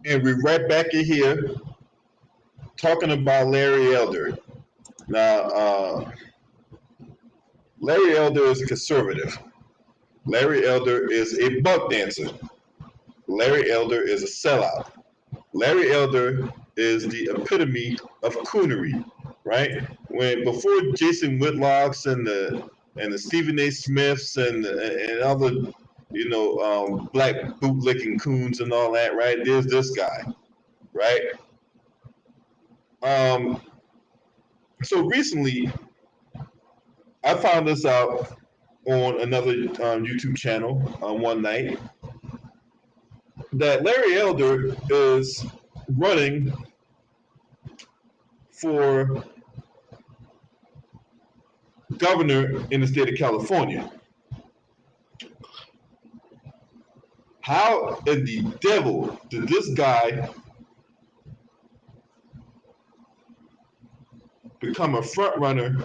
And we're right back in here talking about Larry Elder. Now, Larry Elder is a conservative. Larry Elder is a buck dancer. Larry Elder is a sellout. Larry Elder is the epitome of coonery, right? When before Jason Whitlocks and the Stephen A. Smiths and other, black bootlicking coons and all that, right? There's this guy, right? So recently, I found this out on another YouTube channel one night that Larry Elder is running for governor in the state of California. How in the devil did this guy become a front runner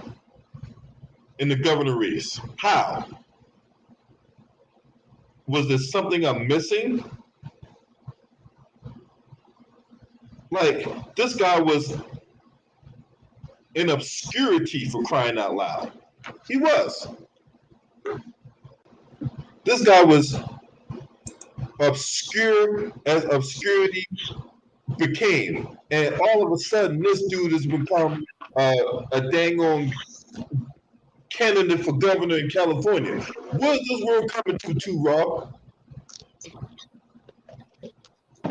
in the governor race? How? Was there something I'm missing? Like, this guy was in obscurity, for crying out loud. He was. This guy was obscure as obscurity became. And all of a sudden, this dude has become a dang on candidate for governor in California. What is this world coming to, Rob?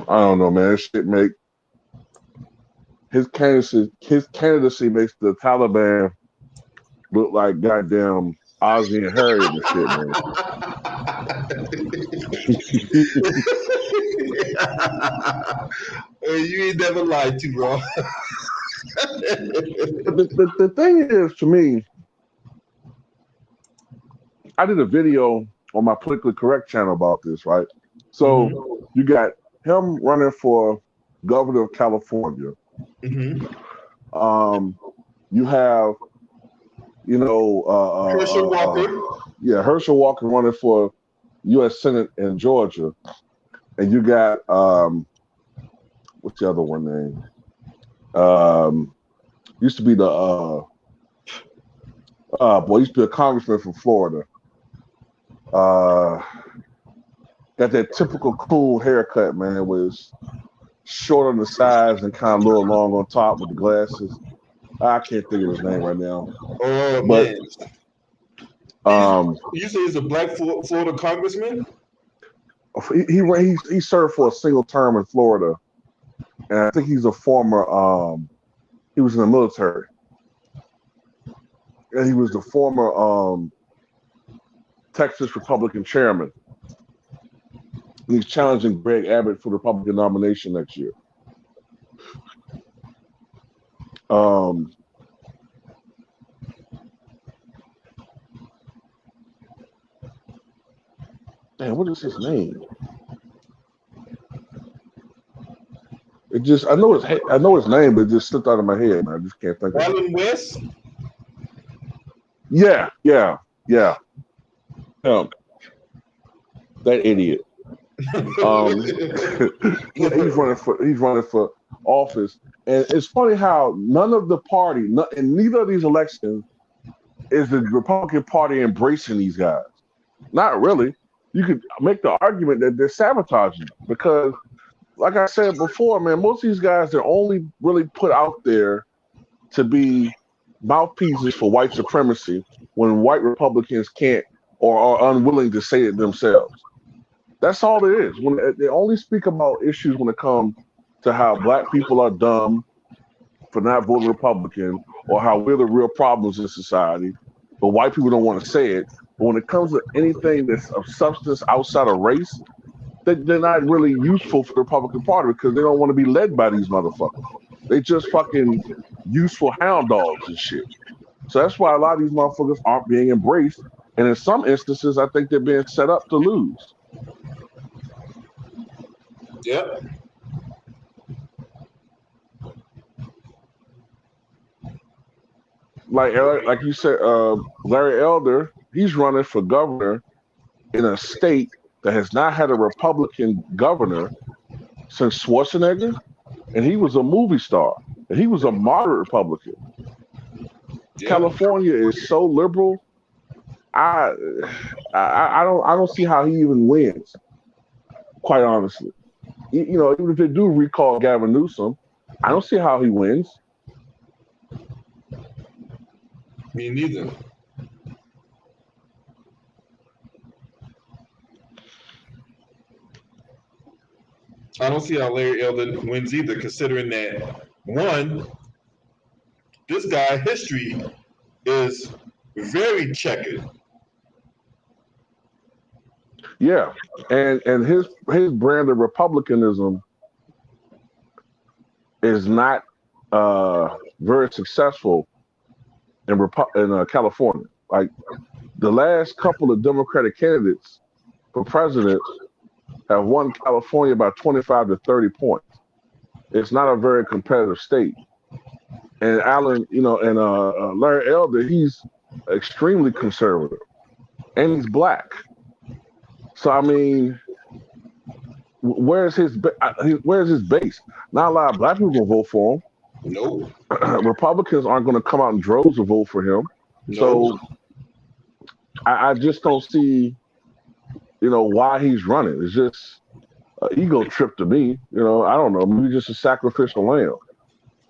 I don't know, man. This shit make his candidacy makes the Taliban look like goddamn Ozzy and Harriet and shit, man. You ain't never lied to, bro. The thing is, to me, I did a video on my Politically Correct channel about this, right? So you got him running for governor of California. You have, Herschel Walker. Herschel Walker running for U.S. Senate in Georgia, and you got what's the other one name? Used to be the used to be a congressman from Florida. Got that typical cool haircut, man. It was short on the sides and kind of a little long on top with the glasses. I can't think of his name right now. Oh, but, man. You say he's a black Florida congressman? He served for a single term in Florida. And I think he's a former, he was in the military. And he was the former Texas Republican chairman. He's challenging Greg Abbott for the Republican nomination next year. Man, what is his name? It just I know his name, but it just slipped out of my head, man. I just can't think of it. Alan West? Yeah. That idiot. He's running for office, and it's funny how none of the party, in neither of these elections, is the Republican Party embracing these guys. Not really. You could make the argument that they're sabotaging because, like I said before, man, most of these guys are only really put out there to be mouthpieces for white supremacy when white Republicans can't or are unwilling to say it themselves. That's all it is. When they only speak about issues when it comes to how black people are dumb for not voting Republican or how we're the real problems in society, but white people don't want to say it. But when it comes to anything that's of substance outside of race, they're not really useful for the Republican Party because they don't want to be led by these motherfuckers. They just fucking useful hound dogs and shit. So that's why a lot of these motherfuckers aren't being embraced. And in some instances, I think they're being set up to lose. Yep. Like you said, Larry Elder, he's running for governor in a state that has not had a Republican governor since Schwarzenegger, and he was a movie star, and he was a moderate Republican. Yeah. California is so liberal. I don't see how he even wins. Quite honestly, even if they do recall Gavin Newsom, I don't see how he wins. Me neither. I don't see how Larry Elder wins either, considering that, one, this guy history is very checkered. Yeah, and his brand of republicanism is not very successful in California. Like the last couple of Democratic candidates for president have won California by 25 to 30 points. It's not a very competitive state. And Larry Elder, he's extremely conservative, and he's black. So I mean, where's his base? Not a lot of black people gonna vote for him. Nope. Republicans aren't going to come out in droves to vote for him. Nope. So I just don't see, why he's running. It's just an ego trip to me. I don't know. Maybe just a sacrificial lamb.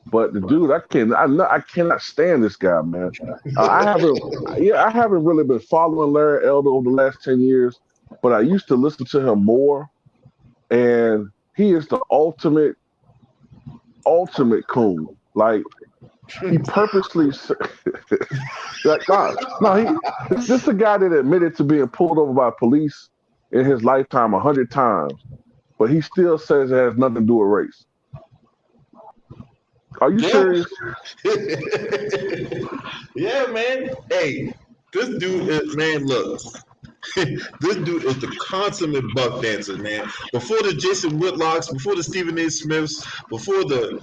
But the dude, I cannot stand this guy, man. I haven't really been following Larry Elder over the last 10 years, but I used to listen to him more, and he is the ultimate coon. Like he purposely this is a guy that admitted to being pulled over by police in his lifetime 100 times, but he still says it has nothing to do with race. Are you serious? Yeah, man. Hey, this dude is, man, look. This dude is the consummate buck dancer, man. Before the Jason Whitlocks, before the Stephen A. Smiths, before the,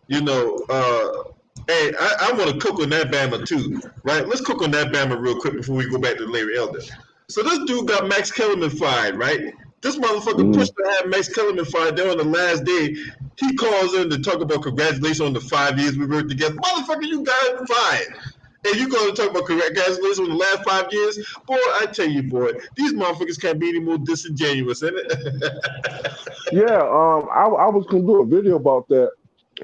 hey, I want to cook on that Bama too, right? Let's cook on that Bama real quick before we go back to Larry Elder. So this dude got Max Kellerman fired, right? This motherfucker pushed to have Max Kellerman fired there on the last day. He calls in to talk about congratulations on the 5 years we worked together. Motherfucker, you got fired. And you going to talk about congratulations on the last 5 years? Boy, I tell you, boy, these motherfuckers can't be any more disingenuous, isn't it? Yeah, I was going to do a video about that.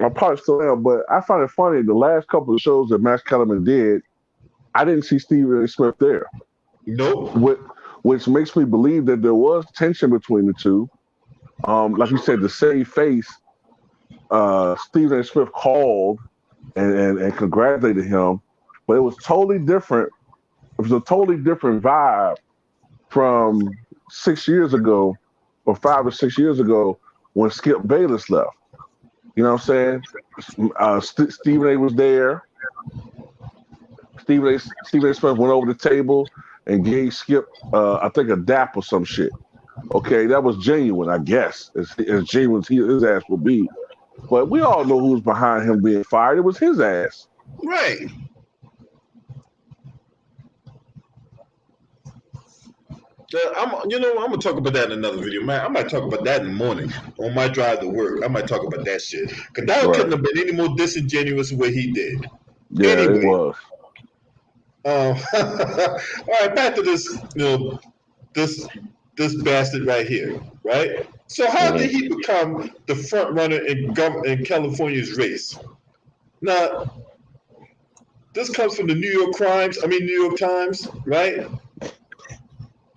I probably still am, but I find it funny. The last couple of shows that Max Kellerman did, I didn't see Stephen A. Smith there. Nope. Which makes me believe that there was tension between the two. Like you said, the same face, Stephen A. Smith called and congratulated him, but it was totally different. It was a totally different vibe from 6 years ago, or 5 or 6 years ago, when Skip Bayless left. You know what I'm saying? Stephen A. was there. Stephen A. Smith went over the table and gave Skip, I think, a dap or some shit. Okay, that was genuine, I guess, as genuine as his ass will be. But we all know who was behind him being fired. It was his ass. Right. I'm gonna talk about that in another video, man. I might talk about that in the morning on my drive to work. I might talk about that shit because that couldn't have been any more disingenuous the way he did. Yeah, anyway. It was. All right, back to this, this bastard right here, right? So how did he become the front runner in California's race? Now, this comes from the New York Times, right?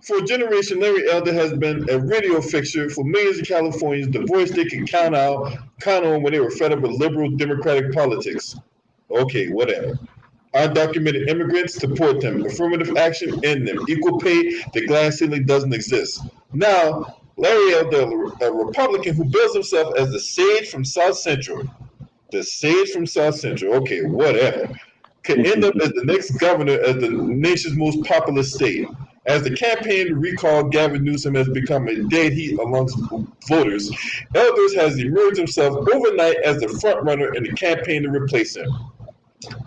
For a generation, Larry Elder has been a radio fixture for millions of Californians, the voice they can count on when they were fed up with liberal democratic politics. Okay, whatever. Undocumented immigrants, support them. Affirmative action, end them. Equal pay, the glass ceiling doesn't exist. Now, Larry Elder, a Republican who bills himself as the sage from South Central. The sage from South Central. Okay, whatever. Could end up as the next governor of the nation's most populous state. As the campaign to recall Gavin Newsom has become a dead heat amongst voters, Elders has emerged himself overnight as the frontrunner in the campaign to replace him.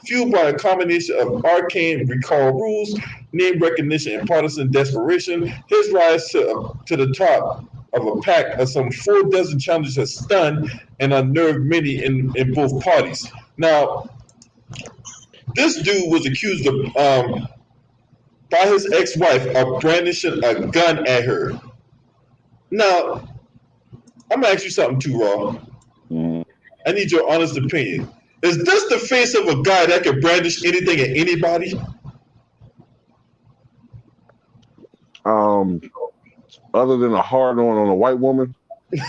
Fueled by a combination of arcane recall rules, name recognition, and partisan desperation, his rise to the top of a pack of some 4 dozen challengers has stunned and unnerved many in both parties. Now, this dude was accused of by his ex-wife of brandishing a gun at her. Now, I'm gonna ask you something too, Raw. I need your honest opinion. Is this the face of a guy that can brandish anything at anybody? Other than a hard on a white woman,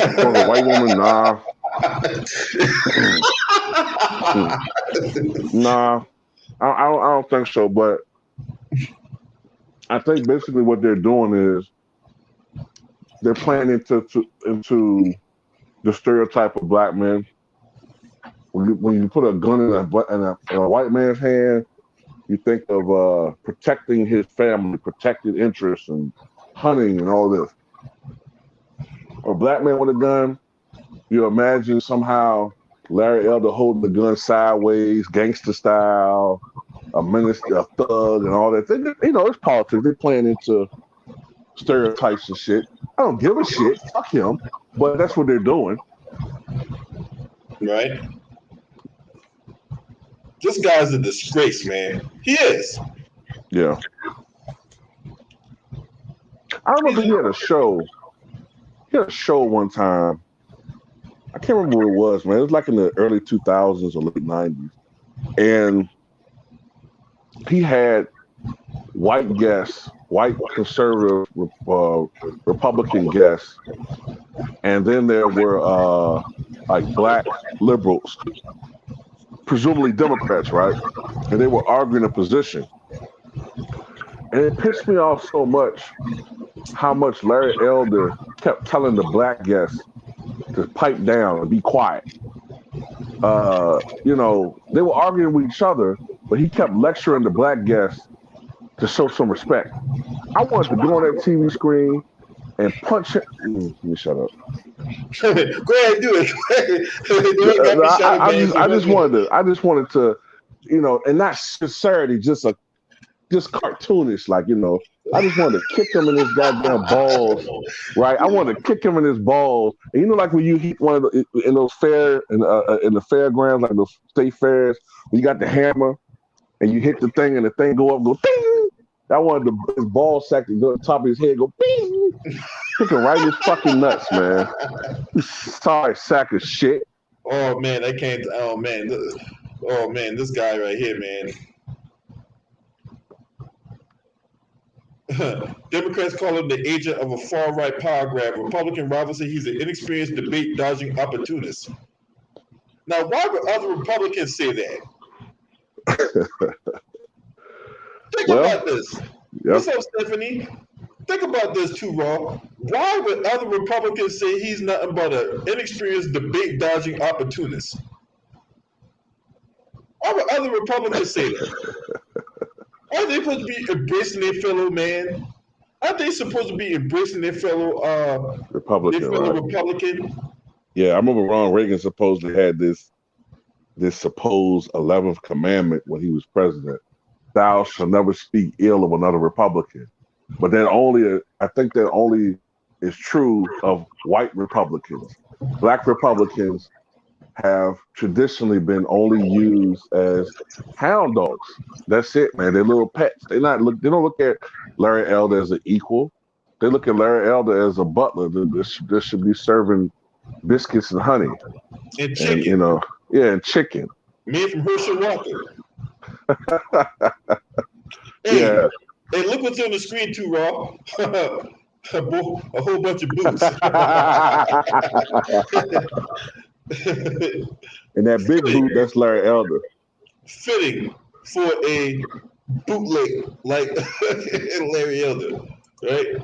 on a white woman, nah. Nah, I don't think so. But I think basically what they're doing is they're playing into the stereotype of black men. When you put a gun in a white man's hand, you think of protecting his family, protected interests, and hunting and all this. A black man with a gun, you imagine somehow Larry Elder holding the gun sideways, gangster style, a minister, a thug, and all that. It's politics. They're playing into stereotypes and shit. I don't give a shit. Fuck him. But that's what they're doing. Right? This guy's a disgrace, man. He is. Yeah. I remember he had a show. He had a show one time. I can't remember what it was, man. It was like in the early 2000s or late 90s. And he had white guests, white conservative Republican guests. And then there were like black liberals, presumably Democrats, right? And they were arguing a position. And it pissed me off so much how much Larry Elder kept telling the black guests to pipe down and be quiet. They were arguing with each other, but he kept lecturing the black guests to show some respect. I wanted to go on that TV screen and punch him. Let me shut up. Go ahead, do it. I just wanted to, and not sincerity, just cartoonish, I just wanted to kick him in his goddamn balls, right? I wanted to kick him in his balls. And like when you hit one of the, in those in the fairgrounds, like those state fairs, when you got the hammer and you hit the thing and the thing go up, go ding. I wanted his ball sack to go to the top of his head, go bing. Kick him right in his fucking nuts, man. Sorry, sack of shit. Oh man, I can't. Oh man, this guy right here, man. Democrats call him the agent of a far-right power grab. Republican rivals say he's an inexperienced debate-dodging opportunist. Now, why would other Republicans say that? Think about this. Yep. What's up, Stephanie? Think about this too, Raw. Why would other Republicans say he's nothing but an inexperienced debate-dodging opportunist? Why would other Republicans say that? Aren't they supposed to be embracing their fellow man? Aren't they supposed to be embracing their fellow Republican? Yeah, I remember Ronald Reagan supposedly had this supposed 11th commandment when he was president. Thou shalt never speak ill of another Republican. But I think that only is true of white Republicans. Black Republicans have traditionally been only used as hound dogs. That's it, man. They're little pets. They don't look at Larry Elder as an equal. They look at Larry Elder as a butler that should be serving biscuits and honey. And chicken. And chicken. Man from Herschel Walker. Yeah. Hey, look what's on the screen too, Rob. A whole bunch of boots. And that big boot, that's Larry Elder. Fitting for a bootleg like Larry Elder, right?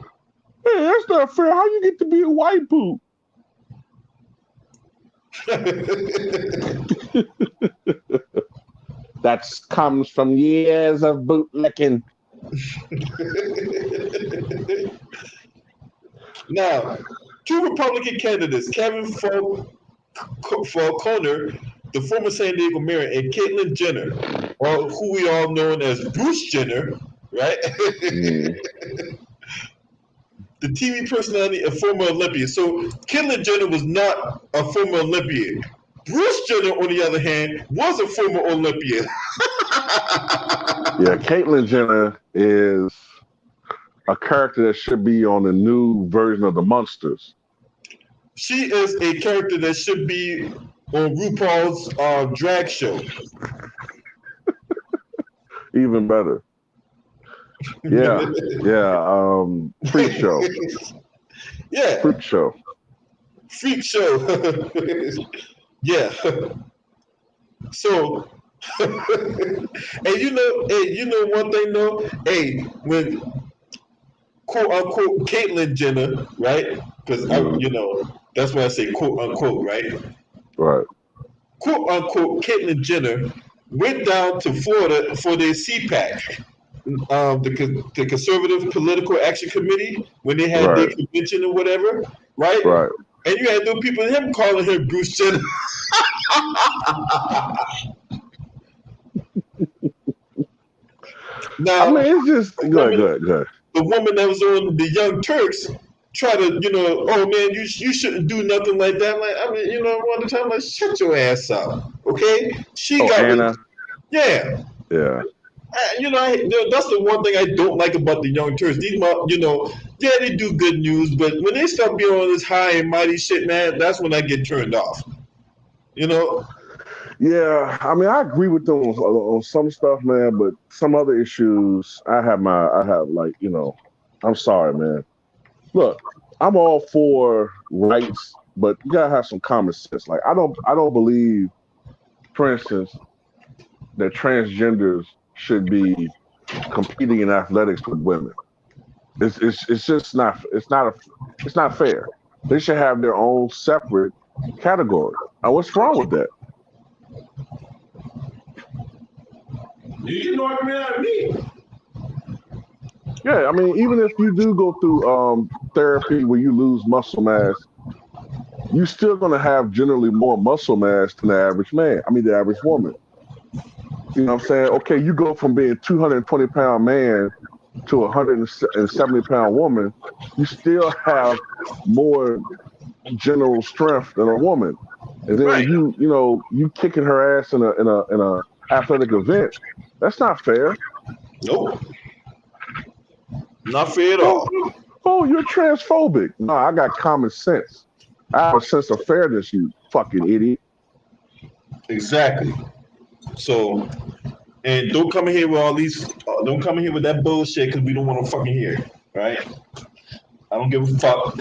Hey, that's not fair. How you get to be a white boot? That comes from years of bootlicking. Now, two Republican candidates, Kevin Falconer, the former San Diego mayor, and Caitlyn Jenner, or who we all know as Bruce Jenner, right? the TV personality, a former Olympian. So Caitlyn Jenner was not a former Olympian. Bruce Jenner, on the other hand, was a former Olympian. Yeah, Caitlyn Jenner is a character that should be on the new version of the Munsters. She is a character that should be on RuPaul's drag show. Even better. Yeah, yeah. Freak show. Yeah. Freak show. Freak show. Yeah. So, and you know one thing though, hey, when quote unquote Caitlyn Jenner, right? Because that's why I say quote unquote, right? Right. Quote unquote Caitlyn Jenner went down to Florida for their CPAC, the Conservative Political Action Committee, when they had their convention or whatever, right? Right. And you had those people, him calling him Bruce Jenner. Now, I mean, it's just good. The woman that was on the Young Turks try to, oh man, you shouldn't do nothing like that. Like, I mean, one of the time, like, shut your ass up, okay? She got Anna. Yeah. That's the one thing I don't like about the Young Turks. These, yeah, they do good news, but when they start being on this high and mighty shit, man, that's when I get turned off. Yeah, I mean, I agree with them on some stuff, man, but some other issues, I'm sorry, man. Look, I'm all for rights, but you gotta have some common sense. Like, I don't believe, for instance, that transgenders should be competing in athletics with women. It's just not fair. They should have their own separate category. What's wrong with that? You get no argument out of me. Yeah, I mean, even if you do go through therapy where you lose muscle mass, you're still going to have generally more muscle mass than the average man. I mean, the average woman. You know what I'm saying? Okay, you go from being a 220-pound man to a 170-pound woman, you still have more general strength than a woman. And then you kicking her ass in a athletic event. That's not fair. Nope. Not fair at all. Oh, you're transphobic. No, I got common sense. I have a sense of fairness, you fucking idiot. Exactly. So, and don't come in here with all these. Don't come in here with that bullshit because we don't want to fucking hear it, right? I don't give a fuck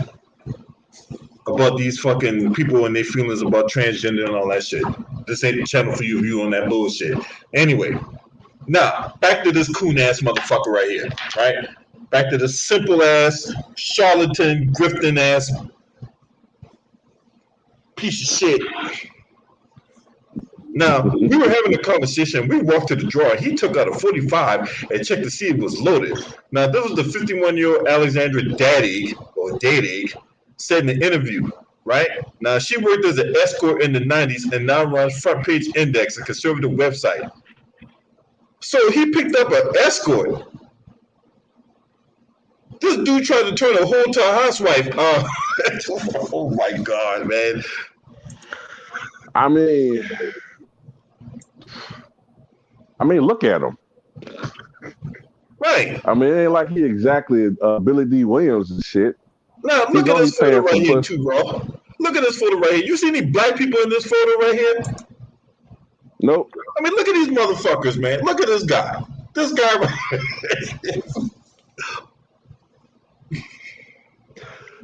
about these fucking people and their feelings about transgender and all that shit. This ain't the channel for you if you on that bullshit. Anyway, now back to this coon ass motherfucker right here, right? Back to the simple ass, charlatan, grifting ass piece of shit. Now, we were having a conversation. We walked to the drawer. He took out a 45 and checked to see if it was loaded. Now, this was the 51-year-old Alexandra Daddy, said in the interview, right? Now, she worked as an escort in the 90s and now runs Front Page Index, a conservative website. So he picked up an escort. This dude tried to turn a hoe to a housewife. Oh my God, man. I mean, look at him. Right. I mean, it ain't like he exactly Billy D. Williams and shit. Now, look at this photo right here, too, bro. Look at this photo right here. You see any black people in this photo right here? Nope. I mean, look at these motherfuckers, man. Look at this guy. This guy right here.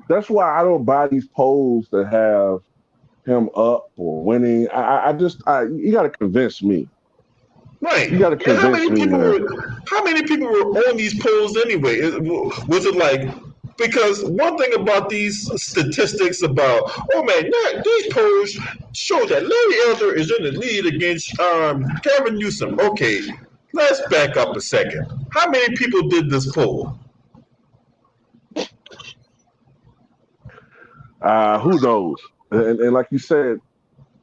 That's why I don't buy these polls that have him up or winning. You got to convince me. Right. You got to convince me. How many people were on these polls anyway? Was it like, because one thing about these statistics about, oh man, these polls show that Larry Elder is in the lead against Gavin Newsom. Okay, let's back up a second. How many people did this poll? Who knows? And like you said,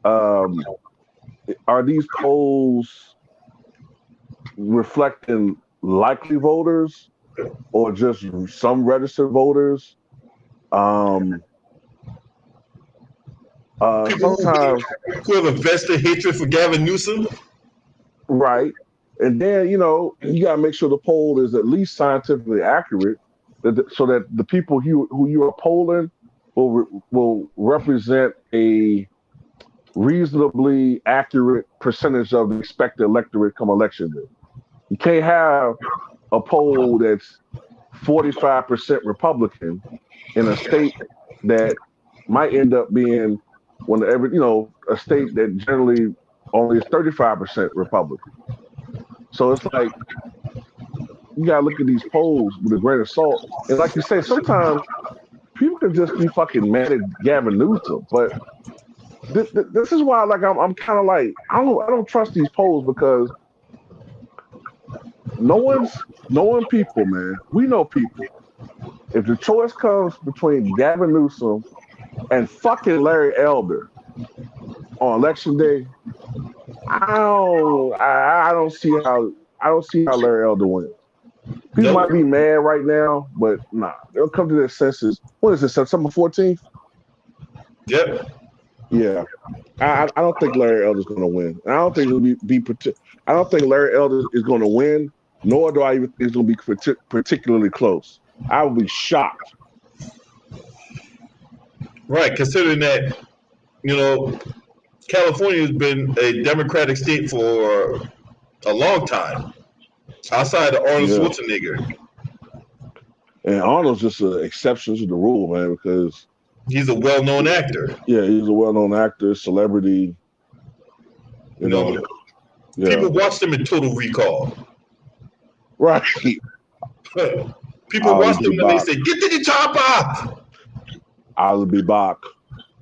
are these polls reflecting likely voters or just some registered voters? Um, People sometimes, who have a vested hatred for Gavin Newsom. right, and then you gotta make sure the poll is at least scientifically accurate, so that the people who you are polling will represent a reasonably accurate percentage of the expected electorate come election day. You can't have a poll that's 45% Republican in a state that might end up being a state that generally only is 35% Republican. So it's like you gotta look at these polls with a grain of salt. And like you say, sometimes people can just be fucking mad at Gavin Newsom. But this is why, like, I'm kind of like I don't trust these polls because knowing people, man. We know people. If the choice comes between Gavin Newsom and fucking Larry Elder on election day, I don't see how Larry Elder wins. People might be mad right now, but nah, they'll come to their senses. What is it, September 14th? Yep. Yeah. I don't think Larry Elder's going to win. I don't think I don't think Larry Elder is going to win, nor do I even think it's going to be particularly close. I would be shocked. Right, considering that, California has been a Democratic state for a long time, outside of Arnold Schwarzenegger. And Arnold's just an exception to the rule, man, because he's a well-known actor. Yeah, he's a well-known actor, celebrity. You know. People watched him in Total Recall. Right. People watched him and they say, "Get to the chopper." I'll be back.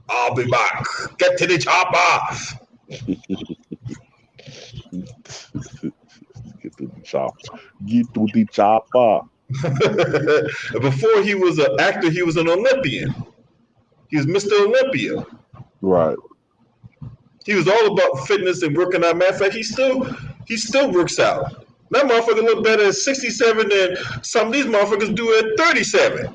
I'll be back. Get to the chopper. Get to the chopper. Get to the chopper. Before he was an actor, he was an Olympian. He was Mr. Olympia. Right. He was all about fitness and working out. Matter of fact, he still works out. That motherfucker look better at 67 than some of these motherfuckers do at 37.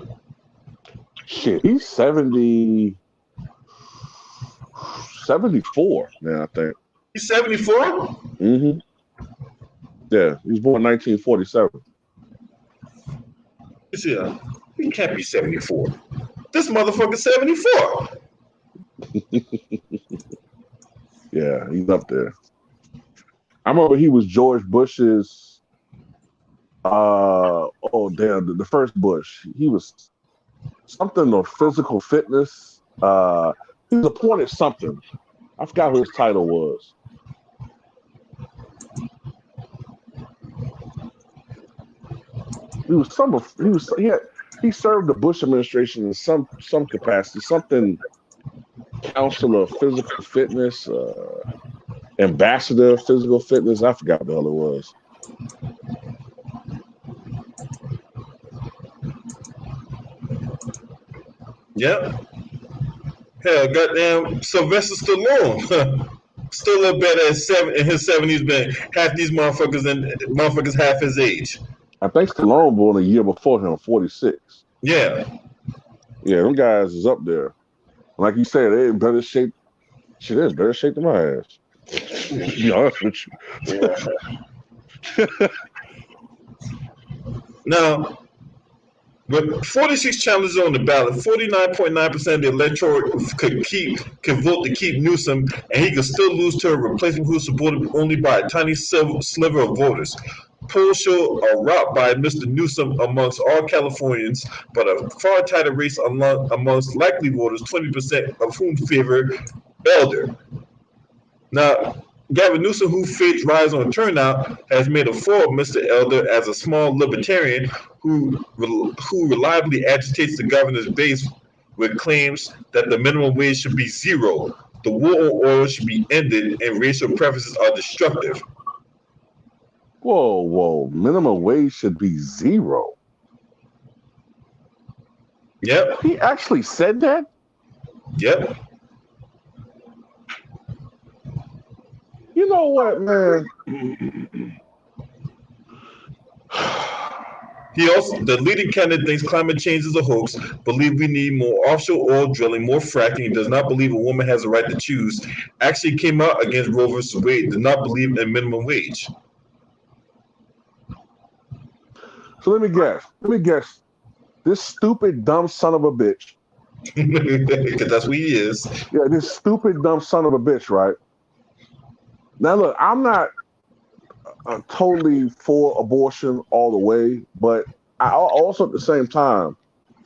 Shit, he's 74 now, I think. He's 74? Mm-hmm. Yeah, he was born in 1947. Yeah, he can't be 74. This motherfucker's 74. Yeah, he's up there. I remember he was George Bush's the first Bush. He was something of physical fitness. He was appointed something. I forgot what his title was. He served the Bush administration in some capacity, something counselor of physical fitness, ambassador of physical fitness. I forgot what the hell it was. Yep. Hell, goddamn Sylvester Stallone. Still look better in his 70s than half these motherfuckers half his age. I think Stallone born a year before him, 46. Yeah. Yeah, them guys is up there. Like you said, they in better shape. Shit is better shape than my ass. To be honest with you. Yeah. Now, with 46 challenges on the ballot, 49.9% of the electorate could vote to keep Newsom, and he could still lose to a replacement who is supported only by a tiny sliver of voters. Polls show a rout by Mr. Newsom amongst all Californians, but a far tighter race amongst likely voters, 20% of whom favor Elder. Now, Gavin Newsom, who faced rise on turnout, has made a fool of Mr. Elder as a small libertarian who reliably agitates the governor's base with claims that the minimum wage should be zero, the war on oil should be ended, and racial preferences are destructive. Whoa. Minimum wage should be zero. Yep. He actually said that? Yep. You know what, man? The leading candidate thinks climate change is a hoax, believe we need more offshore oil drilling, more fracking, and does not believe a woman has a right to choose. Actually came out against Roe versus Wade, did not believe in minimum wage. So let me guess. This stupid, dumb son of a bitch. Because that's what he is. Yeah, this stupid, dumb son of a bitch, right? Now, look, I'm not totally for abortion all the way, but I also at the same time,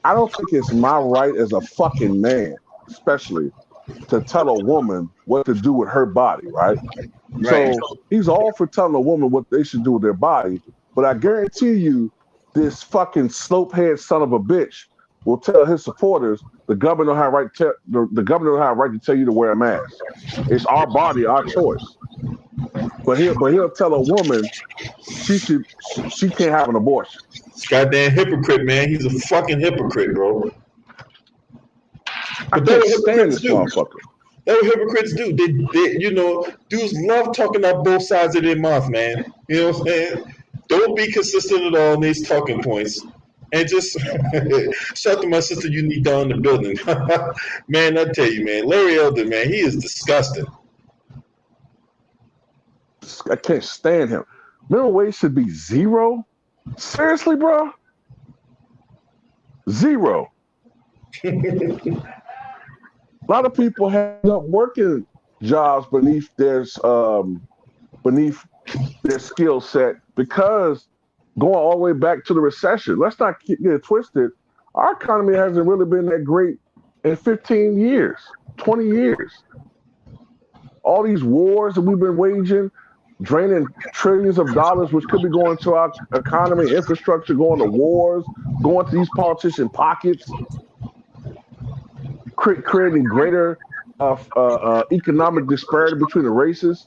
I don't think it's my right as a fucking man, especially, to tell a woman what to do with her body, right? Right. So he's all for telling a woman what they should do with their body, but I guarantee you, this fucking slopehead son of a bitch will tell his supporters the governor have right to the governor have right to tell you to wear a mask. It's our body, our choice. But he'll tell a woman she can't have an abortion. This goddamn hypocrite, man. He's a fucking hypocrite, bro. I can't stand this motherfucker. That's what hypocrites do. They dudes love talking out both sides of their mouth, man. You know what I'm saying? Don't be consistent at all in these talking points. And just shout to my sister Unique down in the building. Man, I tell you, man, Larry Elder, man, he is disgusting. I can't stand him. Minimum wage should be zero? Seriously, bro? Zero. A lot of people have up working jobs beneath their skill set because going all the way back to the recession. Let's not get it twisted. Our economy hasn't really been that great in 15 years, 20 years. All these wars that we've been waging, draining trillions of dollars, which could be going to our economy, infrastructure, going to wars, going to these politician pockets, creating greater economic disparity between the races.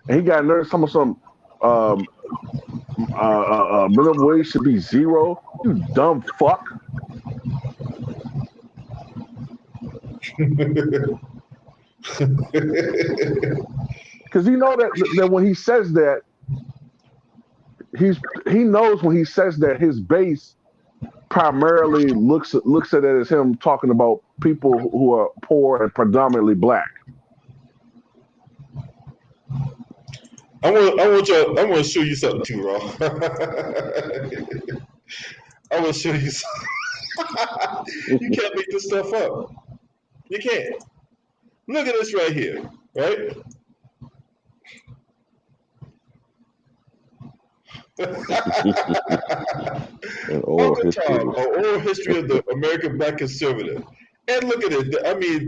And he got nervous some minimum wage should be zero. You dumb fuck. Because you know that when he says that, he knows when he says that his base primarily looks at it as him talking about people who are poor and predominantly black. I want to show you something too, Ron. I want to show you something. You can't make this stuff up. You can't. Look at this right here, right? An oral history of the American Black conservative. And look at it. I mean,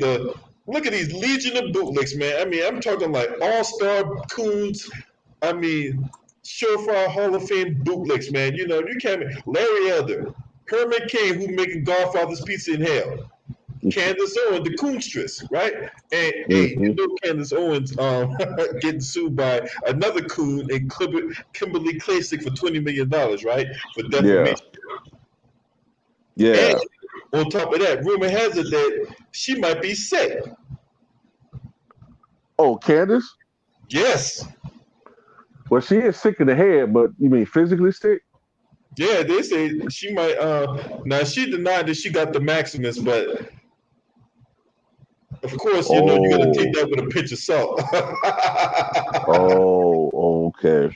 look at these legion of bootlicks, man. I mean, I'm talking like all-star coons. I mean, surefire Hall of Fame bootlicks, man. You know, you can't. Larry Elder, Herman Cain, who making Godfather's Pizza in Hell. Candace Owens, the coonstress, right? And hey, you know Candace Owens getting sued by another coon and Kimberly Klasick for $20 million, right? For defamation. Yeah. And on top of that, rumor has it that she might be sick. Oh, Candace? Yes. Well, she is sick in the head, but you mean physically sick? Yeah, they say she might. Now she denied that she got the Maximus, but of course, you know you got to take that with a pinch of salt. Okay.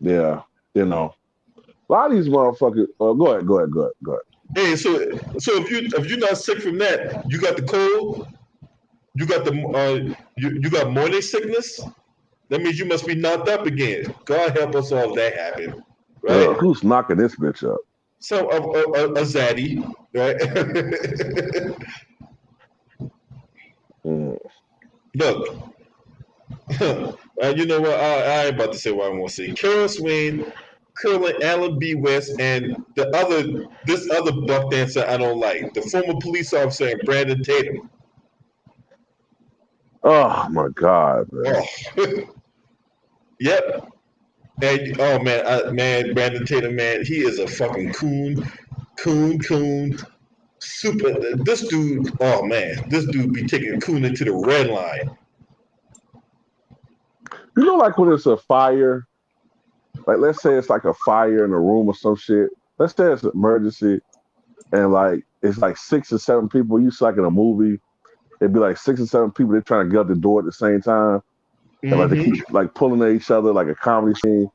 Yeah, you know, a lot of these motherfuckers. Go ahead. Hey, so if you're not sick from that, you got the cold, you got the you got morning sickness. That means you must be knocked up again. God help us all if that happened, right? Who's knocking this bitch up? So a zaddy, right? Look, you know what? I ain't about to say what I want to say. Carol Swain, Curlin, Alan B. West, and this other buck dancer I don't like, the former police officer Brandon Tatum. Oh my God, man. Oh. Yep. And oh man, Brandon Tatum, man, he is a fucking coon. Super. This dude, oh man, this dude be taking coon into the red line. You know, like when it's a fire Like, let's say it's like a fire in a room or some shit. Let's say it's an emergency, and like it's like 6 or 7 people. You see, like in a movie, it'd be like 6 or 7 people. They're trying to get out the door at the same time, and like they keep like pulling at each other like a comedy scene.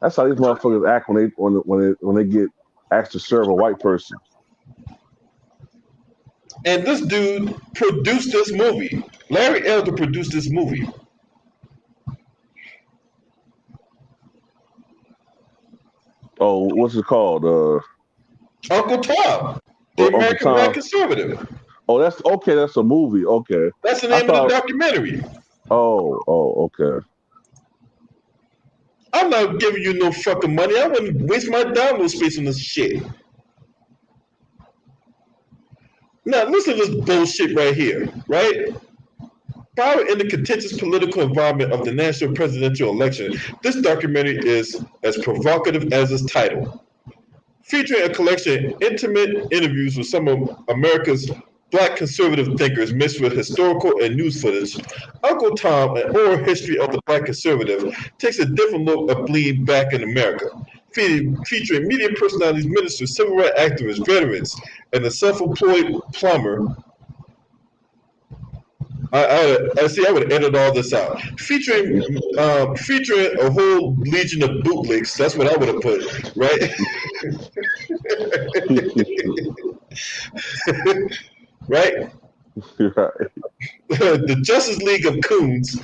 That's how these motherfuckers act when they get asked to serve a white person. And this dude produced this movie. Larry Elder produced this movie. Oh, what's it called? Uncle Tom, the Uncle American Tom. Black Conservative. Oh, that's okay. That's a movie. Okay. That's the name of the documentary. Oh, okay. I'm not giving you no fucking money. I wouldn't waste my download space on this shit. Now, listen to this bullshit right here, right? Power in the contentious political environment of the national presidential election, this documentary is as provocative as its title. Featuring a collection of intimate interviews with some of America's black conservative thinkers mixed with historical and news footage, Uncle Tom, an oral history of the black conservative, takes a different look at bleeding back in America, featuring media personalities, ministers, civil rights activists, veterans, and the self-employed plumber. I would edit all this out. Featuring a whole legion of bootlegs. That's what I would have put, right? Right? Right. The Justice League of Coons.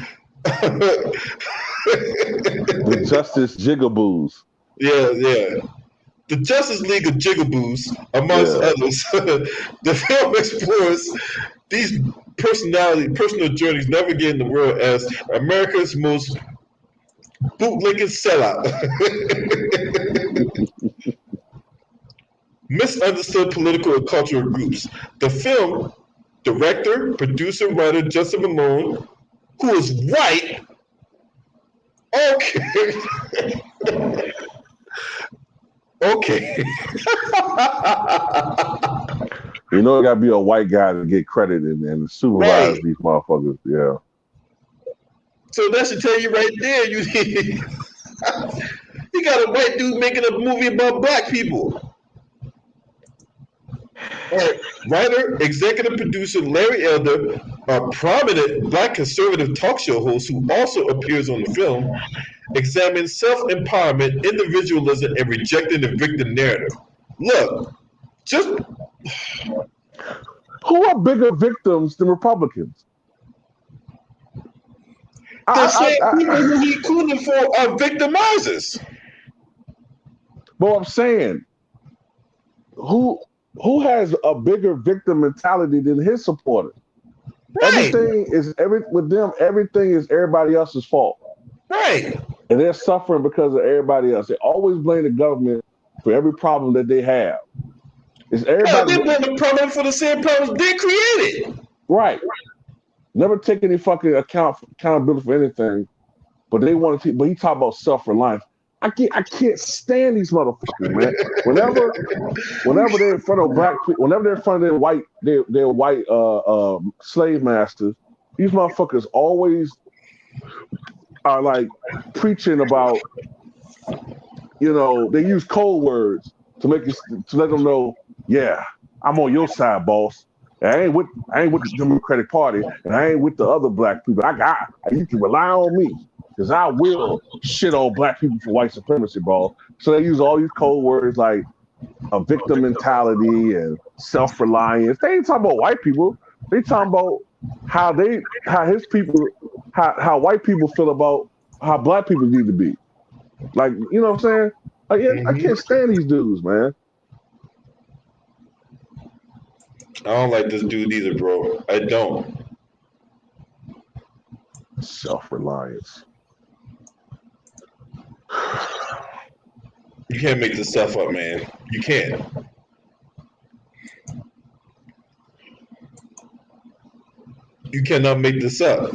The Justice Jigaboos. Yeah. The Justice League of Jigaboos, amongst others. The film explores these personal journeys navigating the world as America's most bootlicking sellout. Misunderstood political and cultural groups. The film director, producer, writer Justin Malone, who is white. Okay. Okay. You know, it got to be a white guy to get credit and supervise these motherfuckers. Yeah. So that should tell you right there. You got a white dude making a movie about black people. Writer, executive producer Larry Elder, a prominent black conservative talk show host who also appears on the film, examines self-empowerment, individualism, and rejecting the victim narrative. Look, just who are bigger victims than Republicans? The same people who he cooning for are victimizers. But I'm saying, who has a bigger victim mentality than his supporters? Right. Everything is everybody else's fault. Right. And they're suffering because of everybody else. They always blame the government for every problem that they have. It's everybody. They blame the problem for the same problems they created. Right. Never take any fucking accountability for anything. But they want to. But he talk about self-reliance. I can't stand these motherfuckers, man. Whenever they're in front of black people, whenever they're in front of their white slave masters, these motherfuckers always are like preaching about, they use code words to let them know, yeah, I'm on your side, boss. And I ain't with the Democratic Party, and I ain't with the other black people. You can rely on me. Because I will shit on black people for white supremacy, bro. So they use all these code words like a victim mentality and self-reliance. They ain't talking about white people. They talking about how white people feel about how black people need to be. Like, you know what I'm saying? Like, I can't stand these dudes, man. I don't like this dude either, bro. I don't. Self-reliance. You can't make this stuff up, man. You can't. You cannot make this up.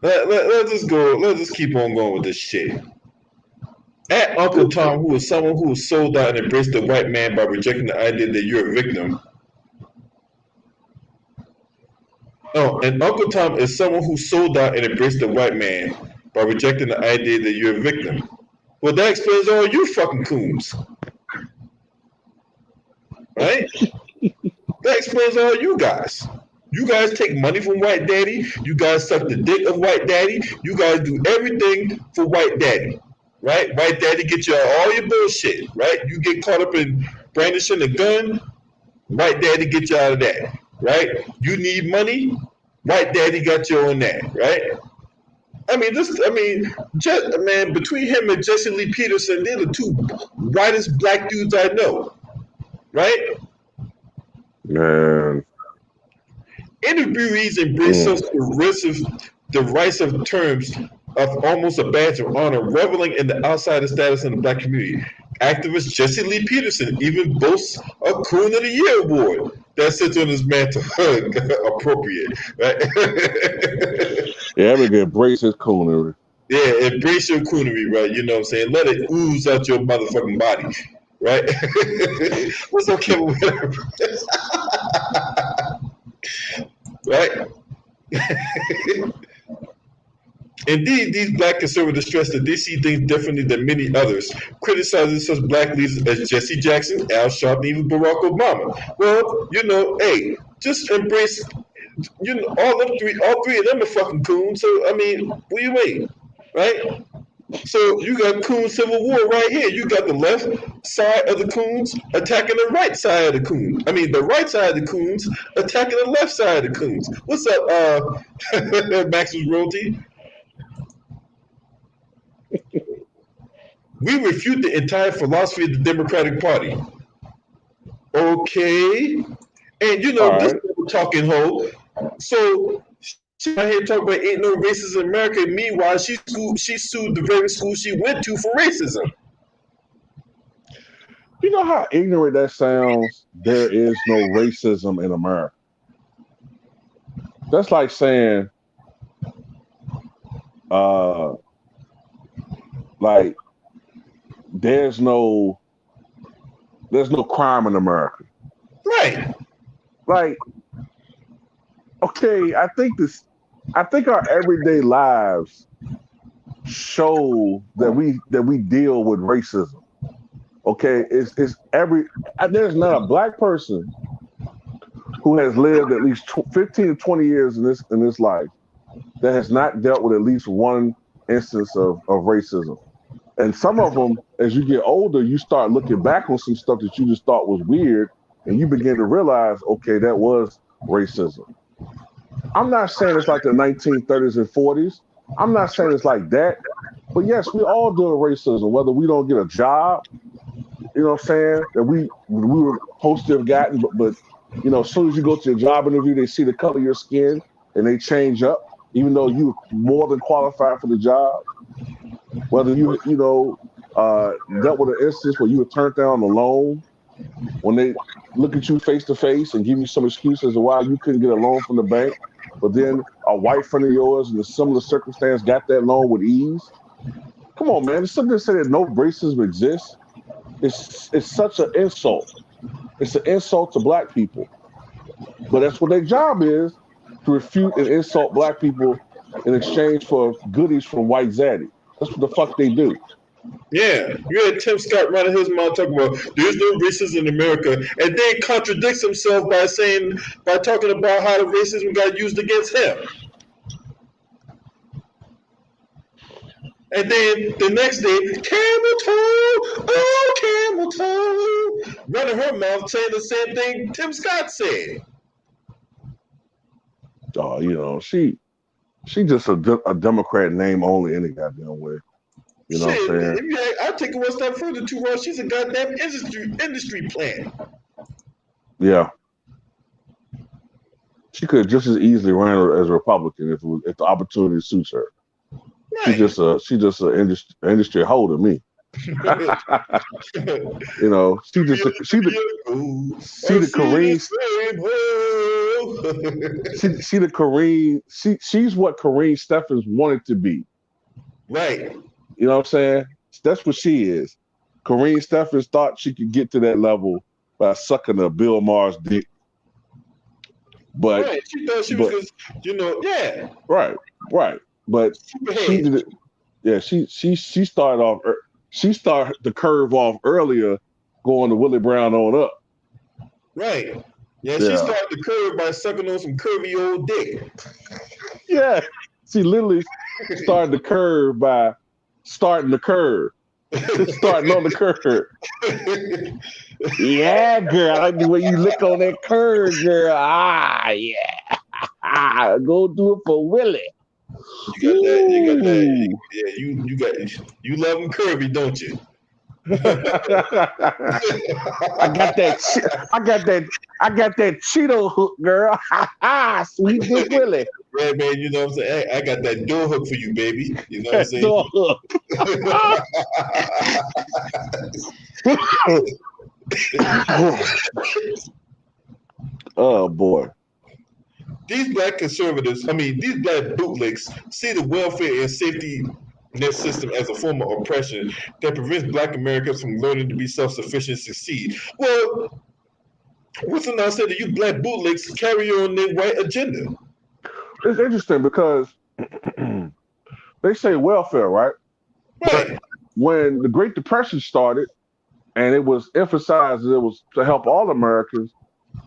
Let's just go. Let's just keep on going with this shit. At Uncle Tom, who is someone who was sold out and embraced the white man by rejecting the idea that you're a victim. Oh, and Uncle Tom is someone who sold out and embraced the white man by rejecting the idea that you're a victim. Well, that explains all you fucking coons. Right? That explains all you guys. You guys take money from white daddy. You guys suck the dick of white daddy. You guys do everything for white daddy. Right? White daddy get you all your bullshit. Right? You get caught up in brandishing a gun. White daddy get you out of that. Right? You need money. White daddy got you on that. Right? Man, between him and Jesse Lee Peterson, they're the two whitest black dudes I know. Right? Man. Interviewees embrace such derisive terms of almost a badge of honor, reveling in the outsider status in the black community. Activist Jesse Lee Peterson even boasts a Coon of the Year award that sits on his mantle. Appropriate, right? Yeah, we can embrace his coonery. Yeah, embrace your coonery, right? You know what I'm saying? Let it ooze out your motherfucking body, right? What's up, Kevin? Right? Indeed, these black conservatives stress that they see things differently than many others, criticizing such black leaders as Jesse Jackson, Al Sharpton, even Barack Obama. Well, hey, just embrace, all three of them are fucking coons. So, what do you mean? Right? So you got coon civil war right here. You got the left side of the coons attacking the right side of the coons. The right side of the coons attacking the left side of the coons. What's up, Max's Royalty? We refute the entire philosophy of the Democratic Party. Okay. And this little talking hoe. So she out here talking about ain't no racism in America. Meanwhile, she sued the very school she went to for racism. You know how ignorant that sounds? There is no racism in America. That's like saying, there's no crime in America. Right. Like, okay, I think our everyday lives show that we deal with racism. Okay, there's not a black person who has lived at least 15 to 20 years in this life that has not dealt with at least one instance of racism. And some of them, as you get older, you start looking back on some stuff that you just thought was weird, and you begin to realize, okay, that was racism. I'm not saying it's like the 1930s and 40s. I'm not saying it's like that. But yes, we all do racism, whether we don't get a job, you know what I'm saying, that we were supposed to have gotten, but as soon as you go to your job interview, they see the color of your skin and they change up, even though you were more than qualified for the job. Whether you dealt with an instance where you were turned down a loan, when they look at you face to face and give you some excuse as to why you couldn't get a loan from the bank, but then a white friend of yours in a similar circumstance got that loan with ease. Come on, man. It's something to say that no racism exists. It's such an insult. It's an insult to black people. But that's what their job is, to refute and insult black people in exchange for goodies from white zaddy. That's what the fuck they do. Yeah, you had Tim Scott running his mouth talking about there's no racism in America, and then contradicts himself by talking about how the racism got used against him. And then the next day, camel toe, running her mouth saying the same thing Tim Scott said. Oh, she just a Democrat name only any goddamn way. You know what I'm saying? I'll take it one step further too, Ross. She's a goddamn industry plant. Yeah. She could just as easily run as a Republican if the opportunity suits her. Right. She just an industry hoe to me. She she's what Kareem Steffens wanted to be. Right. You know what I'm saying? That's what she is. Corinne Stephens thought she could get to that level by sucking a Bill Maher's dick. But right, she thought she was just, yeah. Right. But she did it. Yeah, she started off. She started the curve off earlier, going to Willie Brown on up. Right. Yeah, she started the curve by sucking on some curvy old dick. Yeah, she literally started the curve by starting the curve. Starting on the curve. Yeah, girl. I like the way you lick on that curve, girl. Ah, yeah. Go do it for Willie. You got that. Yeah, you love them curvy, don't you? I got that Cheeto hook, girl. Sweet Dick Willie. Yeah, man, you know what I'm saying? I got that door hook for you, baby. You know what I'm saying? Door hook. Oh boy. These black bootlicks see the welfare and safety net system as a form of oppression that prevents black Americans from learning to be self-sufficient and succeed. Well, what's the now said that you black bootlicks carry on their white agenda? It's interesting because they say welfare, right? Right. But when the Great Depression started and it was emphasized that it was to help all Americans,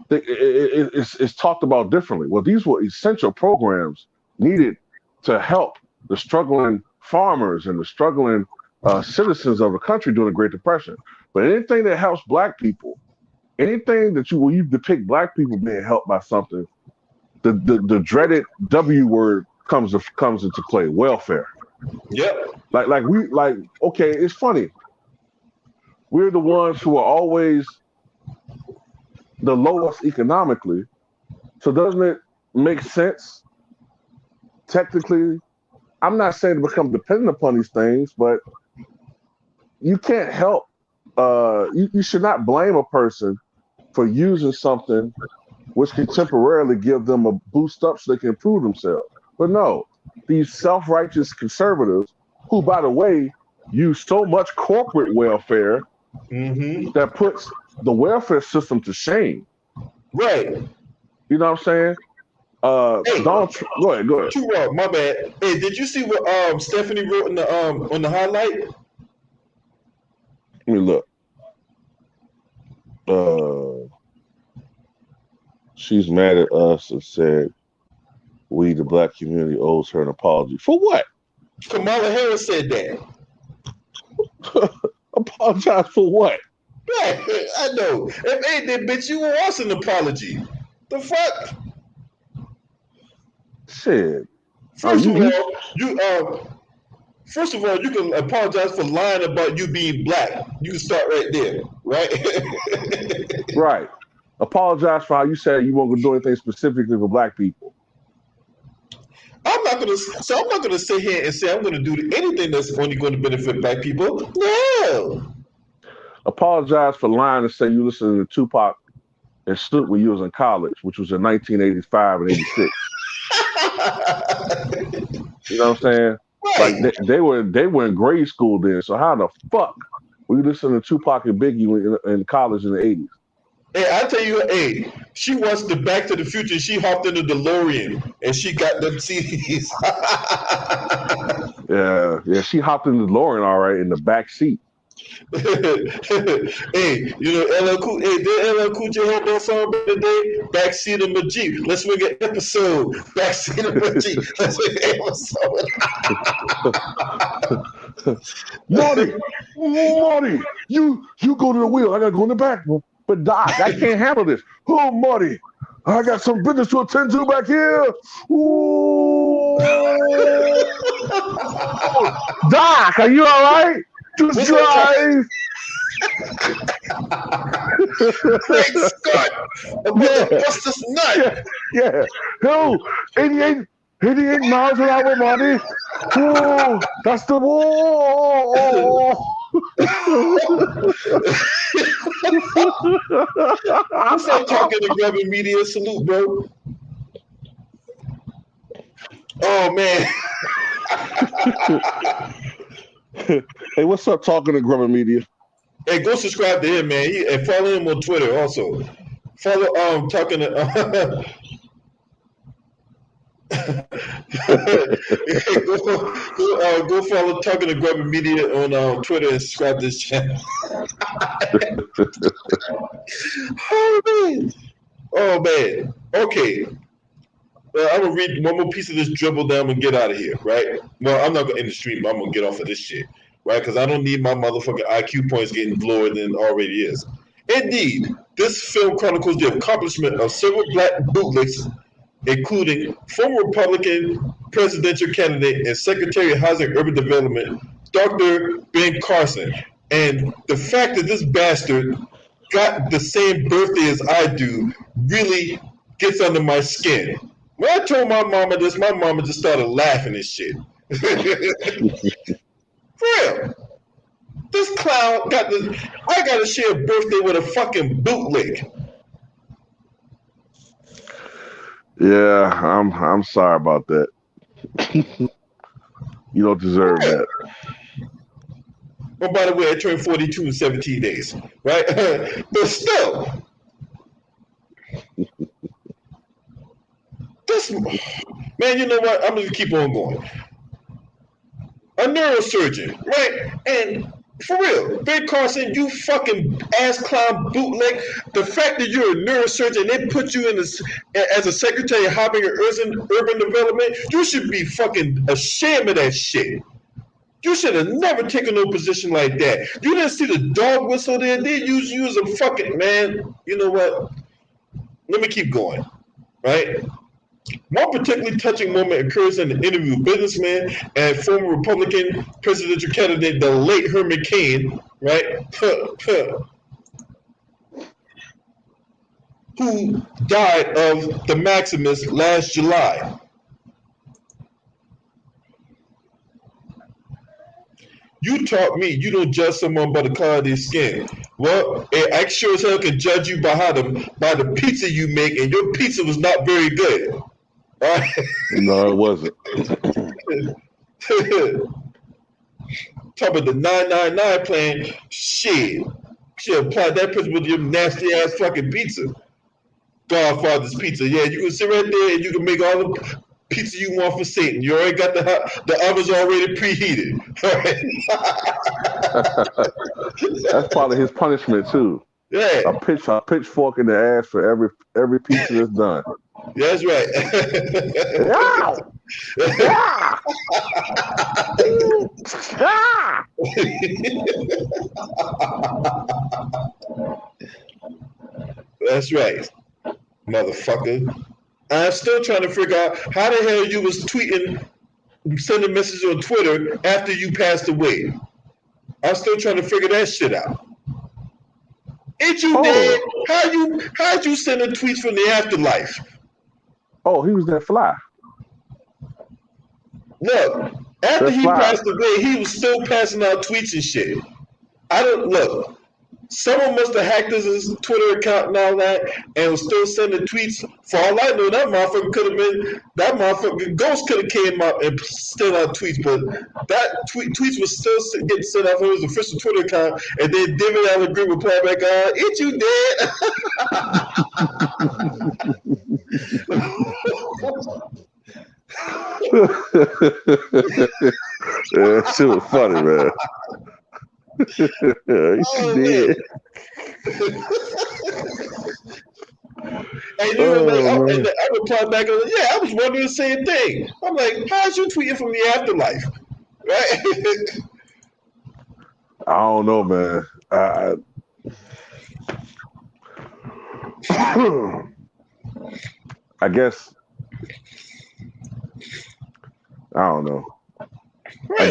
it's talked about differently. Well, these were essential programs needed to help the struggling farmers and the struggling citizens of the country during the Great Depression. But anything that helps black people, anything that when you depict black people being helped by something, the dreaded W word comes into play: welfare. Yep. Okay, it's funny. We're the ones who are always the lowest economically. So doesn't it make sense? Technically, I'm not saying to become dependent upon these things, but you can't help. You should not blame a person for using something which can temporarily give them a boost up so they can improve themselves. But no, these self-righteous conservatives, who, by the way, use so much corporate welfare that puts the welfare system to shame. Right. You know what I'm saying? Hey, go ahead. Too wrong, my bad. Hey, did you see what Stephanie wrote in the on the highlight? Let me look. She's mad at us and said we, the black community, owes her an apology. For what? Kamala Harris said that. Apologize for what? Yeah, I know. If ain't that bitch, you owe us an apology. The fuck? Shit. First of all, you can apologize for lying about you being black. You can start right there, right? Right. Apologize for how you said you won't do anything specifically for black people. I'm not gonna sit here and say I'm gonna do anything that's only going to benefit black people. No. Apologize for lying and say you listened to Tupac and Snoop when you was in college, which was in 1985 and 86. You know what I'm saying? Right. Like they were in grade school then. So how the fuck were you listening to Tupac and Biggie in college in the 80s? Hey, I tell you, she watched the Back to the Future. She hopped in the DeLorean and she got them CDs. yeah, she hopped in the DeLorean all right in the back seat. Hey, you know LL Cool. Hey, did LL Cool J have that song back in the day? Backseat of my Jeep. Let's make an episode. Backseat of my Jeep. Let's make an episode. Marty, you go to the wheel. I gotta go in the back. But Doc, I can't handle this. Oh, Marty, I got some business to attend to back here. Ooh. Doc, are you all right? Just drive. Great Scott! I'm about to bust this nut. Yeah. No, 88 miles an hour, Marty. Whoa, that's the wall. What's that talking to grabbing media? Salute, bro. Oh man. Hey, what's up, talking to Grubber Media? Hey, go subscribe to him, man. And follow him on Twitter also. Follow talking to go follow talking to Grubber Media on Twitter and subscribe to this channel. Oh man. Okay. I'm gonna read one more piece of this dribble down and get out of here, right? Well, I'm not gonna end the stream, but I'm gonna get off of this shit, right? Because I don't need my motherfucking IQ points getting lower than it already is. Indeed, this film chronicles the accomplishment of several black bootlegs, including former Republican presidential candidate and Secretary of Housing and Urban Development, Dr. Ben Carson. And the fact that this bastard got the same birthday as I do really gets under my skin. When I told my mama this, my mama just started laughing and shit. For real. This clown got this. I gotta share a birthday with a fucking bootleg. Yeah, I'm sorry about that. You don't deserve that. Oh, by the way, I turned 42 in 17 days, right? But still, this man, you know what? I'm gonna keep on going. A neurosurgeon, right? And for real, Ben Carson, you fucking ass clown bootleg. The fact that you're a neurosurgeon, they put you in as a secretary of housing and urban development, you should be fucking ashamed of that shit. You should have never taken no position like that. You didn't see the dog whistle there. They use you as a fucking man. You know what? Let me keep going, right? One particularly touching moment occurs in the interview with businessman and former Republican presidential candidate, the late Herman Cain, right? Who died of the Maximus last July. You taught me you don't judge someone by the color of their skin. Well, I sure as hell can judge you by the pizza you make, and your pizza was not very good. All right? No, it wasn't. Talk about the 999 plan. Shit. Should apply that principle to your nasty ass fucking pizza. Godfather's pizza. Yeah, you can sit right there and you can make all the pizza you want for Satan. You already got the ovens already preheated. That's part of his punishment too. Yeah. A pitchfork in the ass for every pizza that's done. That's right. That's right, motherfucker. I'm still trying to figure out how the hell you was tweeting, sending messages on Twitter after you passed away. I'm still trying to figure that shit out. Ain't you dead? How'd you send tweets from the afterlife? Oh, he was that fly. Look, after he passed away, he was still passing out tweets and shit. I don't look. Someone must have hacked his Twitter account and all that, and was still sending tweets. For all I know, that motherfucking ghost could have came out and sent out tweets, but that tweets was still getting sent out from his official Twitter account, and then David Allen Green replied back, "Ain't you dead?" Yeah, that shit was funny, man. Did. And I replied back, yeah, I was wondering the same thing. I'm like, how's you tweeting from the afterlife? Right? I don't know, man. I guess I don't know. I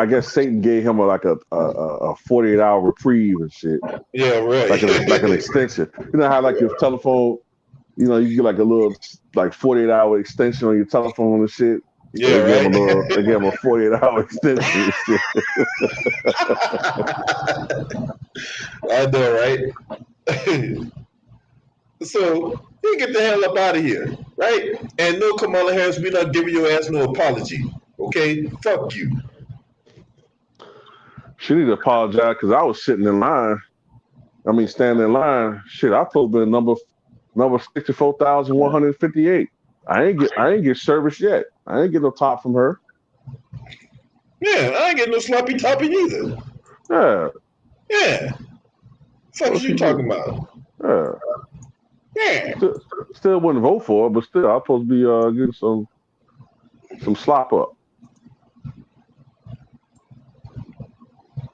guess Satan gave him a 48-hour reprieve and shit. Yeah, right. Like an extension. You know how like your telephone, you get like a little 48-hour extension on your telephone and shit. Yeah, right. They gave him a 48-hour extension and shit. I know, right? So you get the hell up out of here, right? And no, Kamala Harris, we're not giving your ass no apology. Okay, fuck you. She need to apologize because I was sitting in line. I mean, standing in line. Shit, I supposed to be number 64,158. I ain't get service yet. I ain't get no top from her. Yeah, I ain't getting no sloppy toppy either. Yeah. Yeah. Fuck is you talking about? Yeah. Yeah. Still wouldn't vote for her, but still, I'm supposed to be getting some slop up.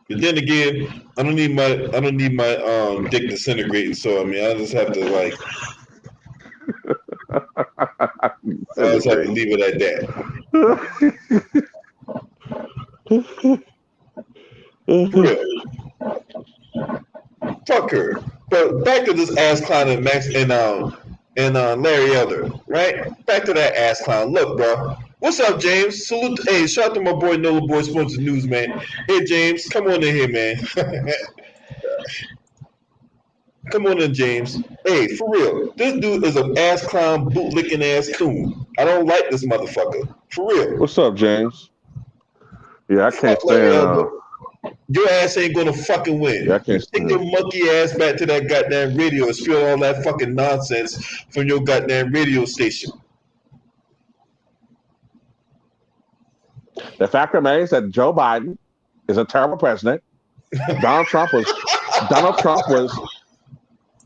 But then again, I don't need my dick disintegrating. So I mean, I just have to leave it at that. For real. Fuck her. But back to this ass clown and Max and Larry Elder, right? Back to that ass clown. Look, bro. What's up, James? Salute. Hey, shout out to my boy Nola Boy Sports News, man. Hey, James, come on in here, man. Come on in, James. Hey, for real. This dude is an ass clown, boot licking ass coon. I don't like this motherfucker. For real. What's up, James? Yeah, I can't stand. Your ass ain't gonna fucking win. Yeah, I can't Take your monkey ass back to that goddamn radio and spill all that fucking nonsense from your goddamn radio station. The fact remains that Joe Biden is a terrible president. Donald Trump was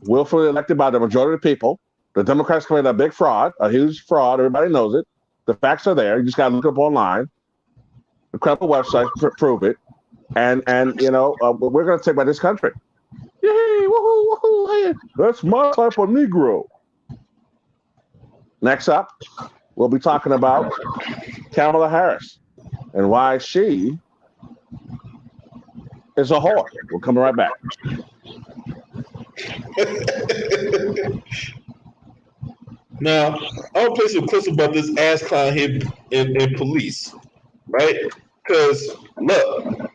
willfully elected by the majority of the people. The Democrats committed a big fraud, a huge fraud. Everybody knows it. The facts are there. You just got to look up online. The credible websites prove it. And you know, we're going to take back this country. Yay, woohoo, woohoo, hey. That's my type of Negro. Next up, we'll be talking about Kamala Harris and why she is a whore. We'll come right back. Now, I want to play some clips about this ass clown here in police, right? Because, look.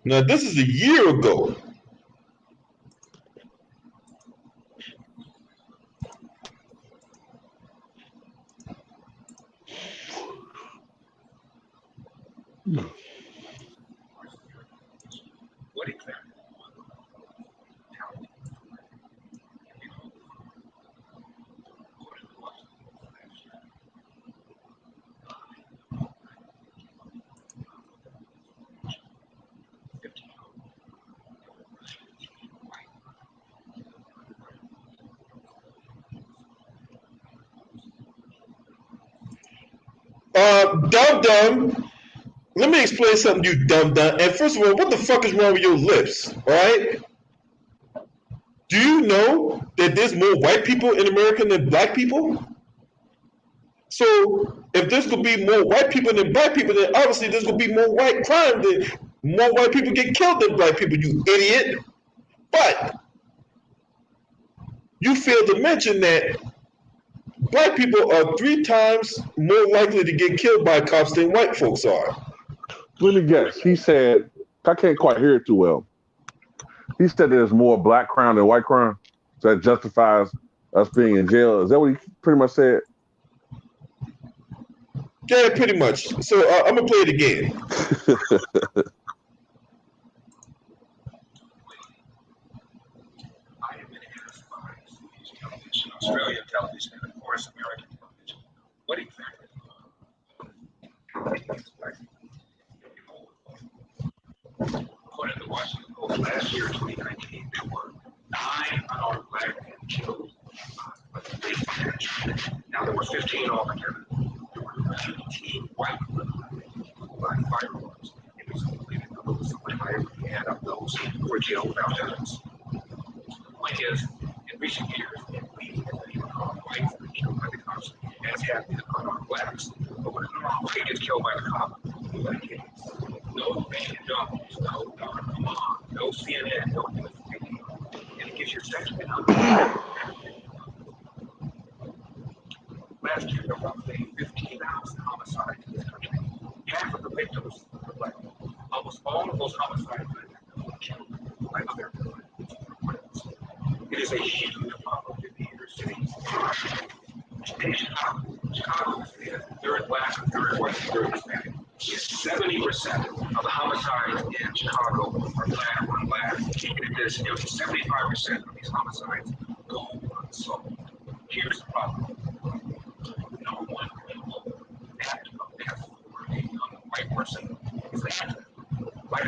Now, this is a year ago. What exactly? Dumb. Let me explain something, you dumb. And first of all, what the fuck is wrong with your lips? All right? Do you know that there's more white people in America than black people? So if there's gonna be more white people than black people, then obviously there's gonna be more white crime. Than more white people get killed than black people. You idiot! But you failed to mention that black people are 3 times more likely to get killed by cops than white folks are. Let me guess. He said, I can't quite hear it too well. He said there's more black crime than white crime. So that justifies us being in jail. Is that what he pretty much said? Yeah, pretty much. So I'm going to play it again. I have been asked by television, Australian television, and of course American television, what exactly according to Washington Post, last year, 2019, there were 9 unarmed black men killed by the police in Now, there were 15 altogether. There were 18 white by firearms. It was completed to lose so much higher when you add up those who were killed without evidence. The point is, in recent years, we have been unarmed whites that are killed by the cops, as have been unarmed blacks. But when an unarmed white gets killed by the cop, nobody cares. No man dogs, no come on, no CNN, no USAP. And it gives you a section Last year, there were roughly 15,000 homicides in this country. Half of the victims were black. Almost all of those homicides were killed by other criminals. It is a huge problem in the inner cities. In Chicago is the third black, a third white, a third Hispanic. Is 70% of the homicides in Chicago are black on black. If there's 75% of these homicides go unsolved. Here's the problem. Number one, people act of death for a young white person is the answer. Like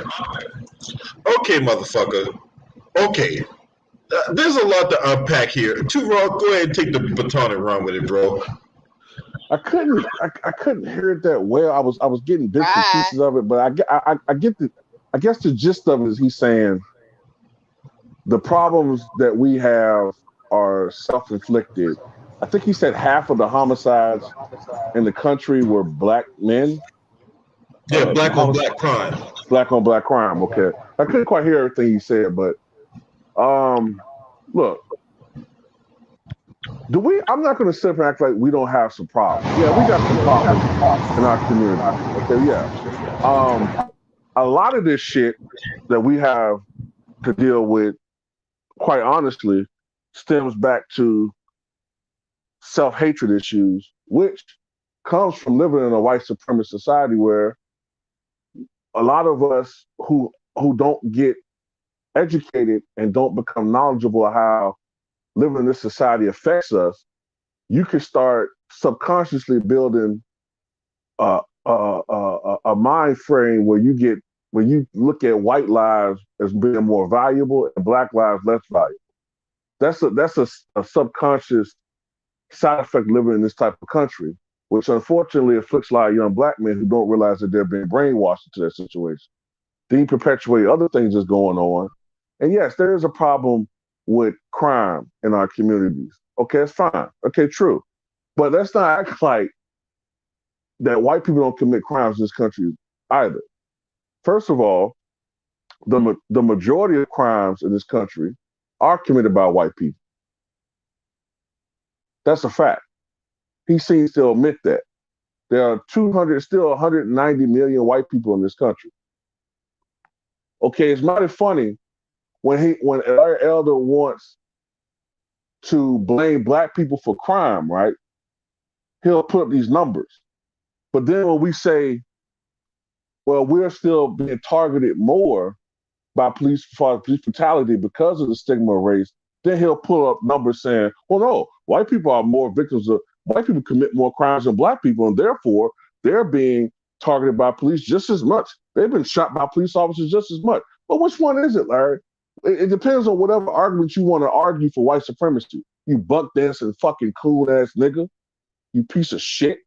Okay, motherfucker. Okay. There's a lot to unpack here. Too Raw, go ahead and take the baton and run with it, bro. I couldn't hear it that well. I was getting bits and pieces of it, but I guess the gist of it is he's saying the problems that we have are self-inflicted. I think he said half of the homicides in the country were black men. Yeah, black on black crime. Black on black crime. Okay, I couldn't quite hear everything he said, but look. I'm not going to sit and act like we don't have some problems. Yeah, we got some problems in our community. Okay, yeah. A lot of this shit that we have to deal with, quite honestly, stems back to self-hatred issues, which comes from living in a white supremacist society where a lot of us who don't get educated and don't become knowledgeable of how living in this society affects us, you can start subconsciously building a mind frame where you look at white lives as being more valuable and black lives less valuable. That's a subconscious side effect living in this type of country, which unfortunately afflicts a lot of young black men who don't realize that they're being brainwashed into that situation. Then you perpetuate other things that's going on. And yes, there is a problem with crime in our communities. Okay, it's fine. Okay, true. But let's not act like that white people don't commit crimes in this country either. First of all, the majority of crimes in this country are committed by white people. That's a fact. He seems to admit that. There are 190 million white people in this country. Okay, it's mighty funny when Larry Elder wants to blame black people for crime, right? He'll put up these numbers. But then when we say, well, we're still being targeted more by police brutality because of the stigma of race, then he'll pull up numbers saying, well, no, white people commit more crimes than black people, and therefore they're being targeted by police just as much. They've been shot by police officers just as much. But which one is it, Larry? It depends on whatever argument you want to argue for white supremacy. You buck dancing fucking cool ass nigga. You piece of shit.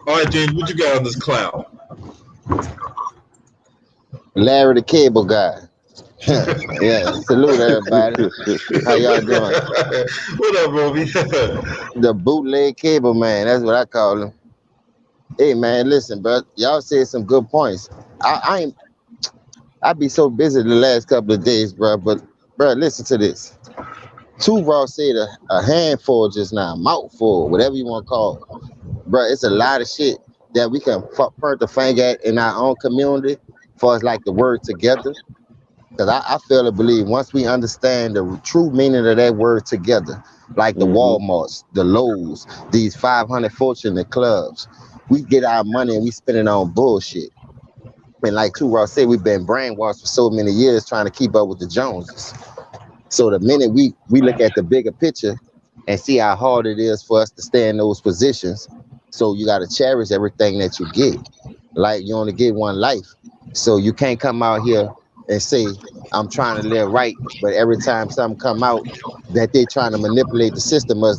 All right, James, what you got on this clown? Larry the Cable Guy. Yeah, salute everybody. How y'all doing? What up, Roby? The bootleg cable man, that's what I call him. Hey man, listen, bro. Y'all said some good points. I be so busy the last couple of days, bro. But bro, listen to this. Too Raw said a handful just now, mouthful, whatever you want to call it. Bro, it's a lot of shit that we can point the finger at in our own community for us like the word together. Because I feel and believe once we understand the true meaning of that word together, like the Walmarts, the Lowe's, these 500 fortunate clubs, we get our money and we spend it on bullshit. And like Too Raw said, we've been brainwashed for so many years trying to keep up with the Joneses. So the minute we look at the bigger picture and see how hard it is for us to stay in those positions, so you got to cherish everything that you get. Like you only get one life. So you can't come out here and say, I'm trying to live right, but every time something come out that they're trying to manipulate the system of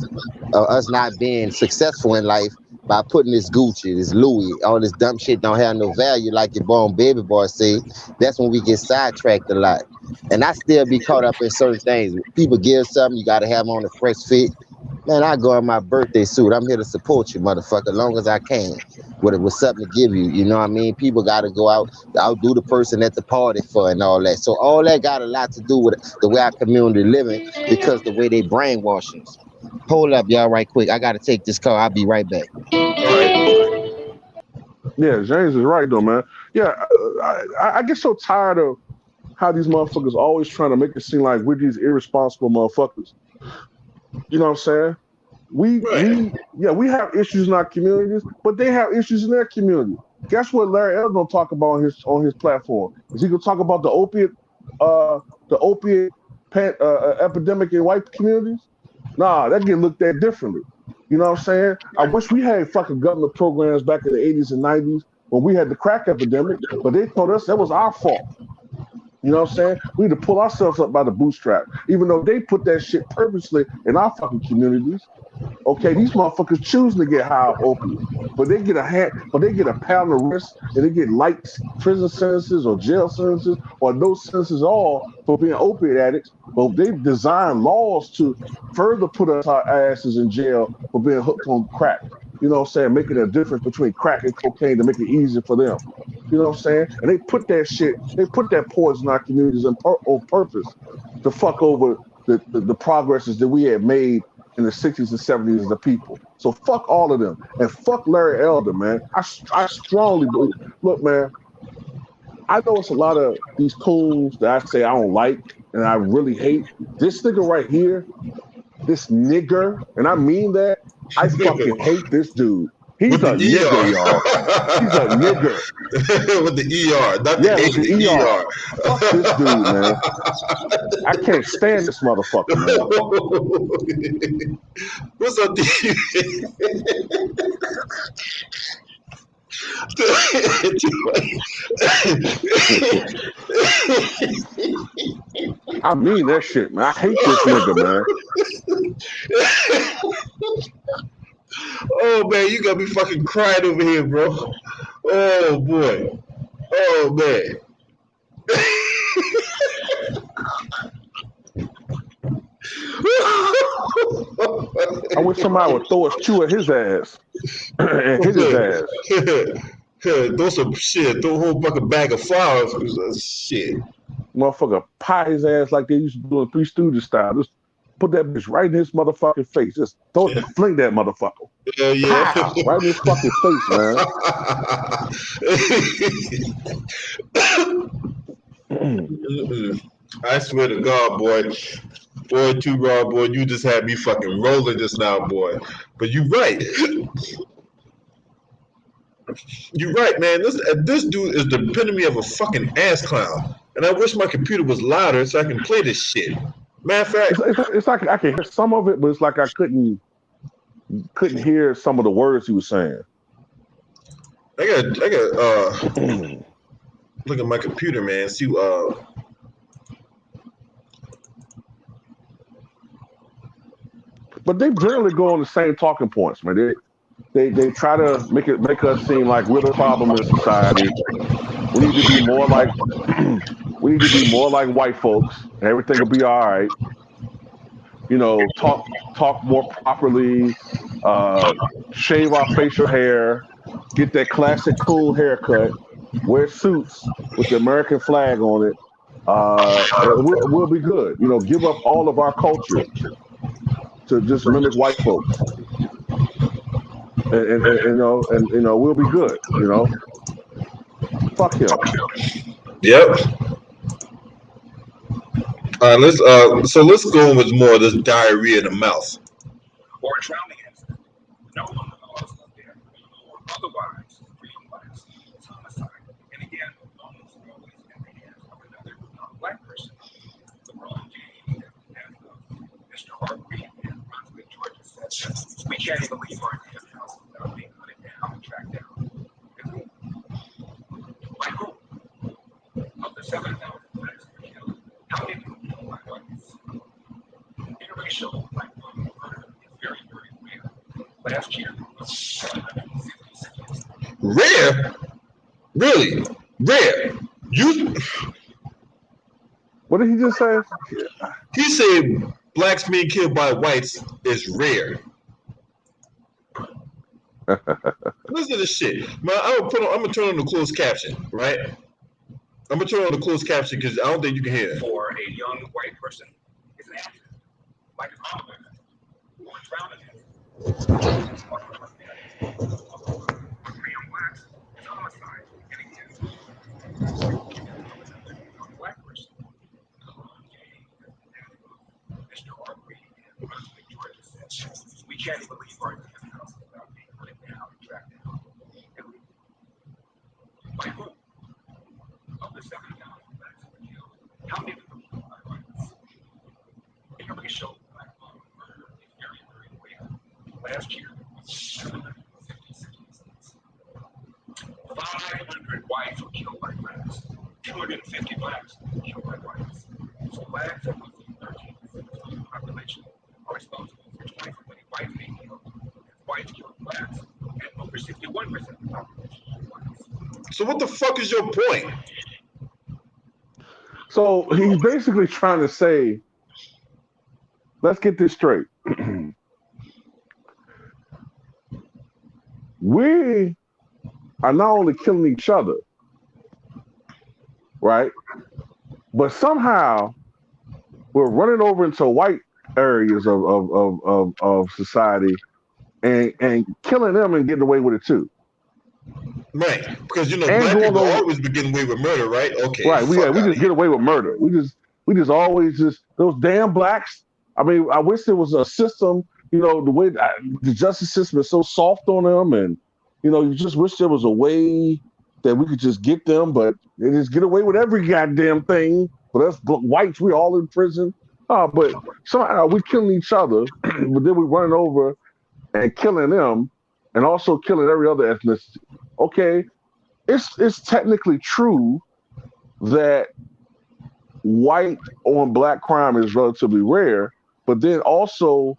us not being successful in life by putting this Gucci, this Louis, all this dumb shit don't have no value like your born baby boy say, that's when we get sidetracked a lot. And I still be caught up in certain things. People give something, you got to have on a fresh fit. Man, I go in my birthday suit. I'm here to support you, motherfucker, as long as I can. With something to give you, you know what I mean? People got to go out, outdo the person at the party for and all that. So all that got a lot to do with the way our community living because the way they brainwash us. Hold up, y'all, right quick. I got to take this call. I'll be right back. All right. Yeah, James is right though, man. Yeah, I get so tired of how these motherfuckers always trying to make it seem like we're these irresponsible motherfuckers. You know what I'm saying? We have issues in our communities, but they have issues in their community. Guess what Larry Elder gonna talk about on his platform? Is he gonna talk about the opiate epidemic in white communities? Nah, that get looked at differently. You know what I'm saying? I wish we had fucking government programs back in the 80s and 90s when we had the crack epidemic, but they told us that was our fault. You know what I'm saying? We need to pull ourselves up by the bootstrap, even though they put that shit purposely in our fucking communities. Okay, these motherfuckers choosing to get high opiates, but they get a pound of wrist, and they get light prison sentences or jail sentences or no sentences at all for being opiate addicts. But they've designed laws to further put us our asses in jail for being hooked on crack. You know what I'm saying? Making a difference between crack and cocaine to make it easier for them. You know what I'm saying? And they put that poison in our communities on purpose to fuck over the progresses that we had made in the 60s and 70s as a people. So fuck all of them. And fuck Larry Elder, man. I strongly believe. Look, man, I know it's a lot of these coons that I say I don't like and I really hate. This nigga right here, this nigger, and I mean that, I fucking hate this dude. He's a nigger, y'all. He's a nigger. With the ER, not Yeah, the with the ER. Fuck this dude, man. I can't stand this motherfucker, man. What's up, I mean that shit, man. I hate this nigga, man. Oh man, you got me fucking crying over here, bro. Oh boy. Oh man. I wish somebody would throw a shoe at his ass and hit his ass. Throw some shit. Throw a whole fucking bag of flowers. Shit. Motherfucker pie his ass like they used to do in Three Stooges style. Just put that bitch right in his motherfucking face. Just fling that motherfucker. Hell yeah. Pow! Right in his fucking face, man. I swear to God, boy. Boy, too raw, boy. You just had me fucking rolling just now, boy. But you're right. You're right, man. This dude is the epitome of a fucking ass clown. And I wish my computer was louder so I can play this shit. Matter of fact, it's like I can hear some of it, but it's like I couldn't hear some of the words he was saying. I got look at my computer, man. See But they generally go on the same talking points, man. They try to make us seem like we're the problem in society. We need to be more like white folks, and everything will be all right. You know, talk more properly, shave our facial hair, get that classic cool haircut, wear suits with the American flag on it. We'll be good. You know, give up all of our culture to just mimic white folks, and we'll be good. You know, fuck him. Yep. All right, let's go with more of this diarrhea in the mouth. Or a drowning incident. No one knows there. Or otherwise, freedom blacks, homicide. And again, almost always in the hands of another non-black person. The wrong game, as Mr. Harvey and Brunswick, Georgia said, we can't even leave our damn house without being hunted down and tracked down. By who? Of the 7,000 blacks were killed, how many people killed by whites? Interracial black murder is very, very rare. Last year, 766. Rare? Really? Rare? What did he just say? He said blacks being killed by whites is rare. Listen to this shit, man. I'm gonna turn on the closed caption, right? I'm gonna turn on the closed caption because I don't think you can hear it. For a young white person, it's an accident, like a homicide or drowning. For young blacks, it's homicide and again, black person. President Georgia said, we can't even leave our damn house without being put down and tracked down. By who? Of the 7,000 blacks who were killed, how many of them were killed by whites? It really showed black mom murder is very, very rare. Last year, 756 incidents. 500 whites were killed by blacks. 250 blacks were killed by whites. So blacks are roughly 13% of the population are responsible for 20% of whites being killed, and whites killing blacks, and over 61% of the population are whites. So what the fuck is your point? So he's basically trying to say, let's get this straight. We are not only killing each other, right? But somehow we're running over into white areas of society and killing them and getting away with it too. Right, because And black going people over- always begin away with murder, right? Okay, Right, we just get away with murder. We just always those damn blacks. I mean, I wish there was a system, the way the justice system is so soft on them, and you just wish there was a way that we could just get them, but they just get away with every goddamn thing. But us whites, we all in prison. But somehow we killing each other, but then we running over and killing them, and also killing every other ethnicity. Okay, it's technically true that white on black crime is relatively rare, but then also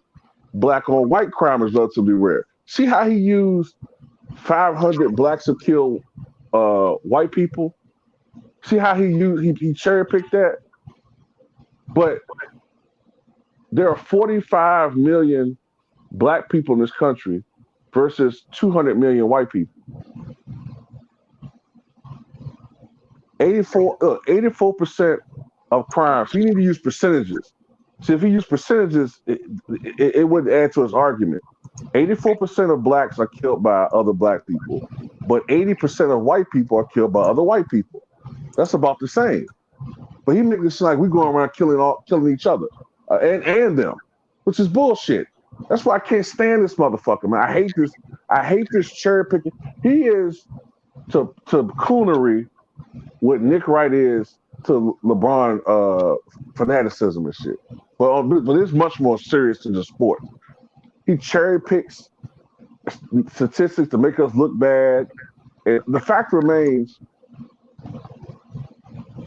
black on white crime is relatively rare. See how he used 500 blacks have killed white people? See how he cherry picked that? But there are 45 million black people in this country versus 200 million white people. 84% of crimes. He need to use percentages. See, if he used percentages, it wouldn't add to his argument. 84% of blacks are killed by other black people, but 80% of white people are killed by other white people. That's about the same. But he makes it seem like we're going around killing each other and them, which is bullshit. That's why I can't stand this motherfucker, man. I hate this cherry picking. He is to coonery what Nick Wright is to LeBron fanaticism and shit. But it's much more serious than the sport. He cherry picks statistics to make us look bad. And the fact remains,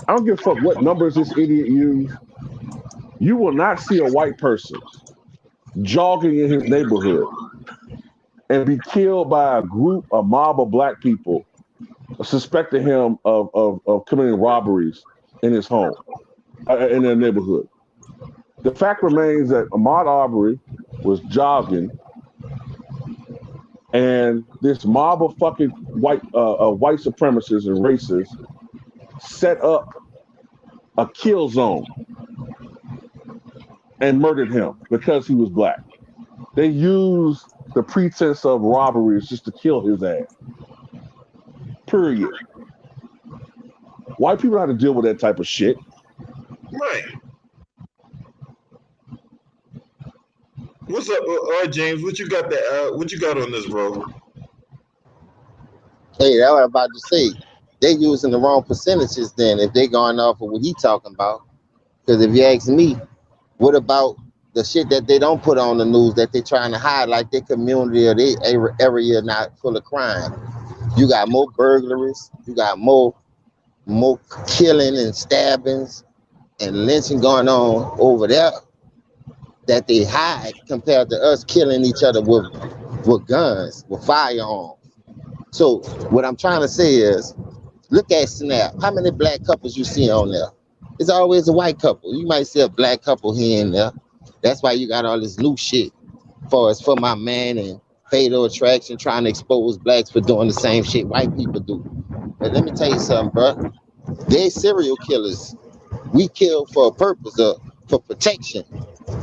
I don't give a fuck what numbers this idiot used. You will not see a white person jogging in his neighborhood and be killed by a mob of black people suspecting him of committing robberies in his home, in their neighborhood. The fact remains that Ahmaud Arbery was jogging, and this mob of fucking white supremacists and racists set up a kill zone and murdered him because he was black. They used the pretense of robberies just to kill his ass. Period. White people know how to deal with that type of shit. Right. What's up, all right, James? What you got on this, bro? Hey, that's what I'm about to say. They using the wrong percentages then if they going off of what he talking about. Because if you ask me, what about the shit that they don't put on the news that they trying to hide, like their community or their area not full of crime? You got more burglaries, you got more killing and stabbings and lynching going on over there that they hide compared to us killing each other with guns, with firearms. So what I'm trying to say is, look at Snap. How many black couples you see on there? It's always a white couple. You might see a black couple here and there. That's why you got all this new shit for my man and Fatal Attraction trying to expose blacks for doing the same shit white people do. But let me tell you something, bro. They serial killers. We kill for a purpose, for protection,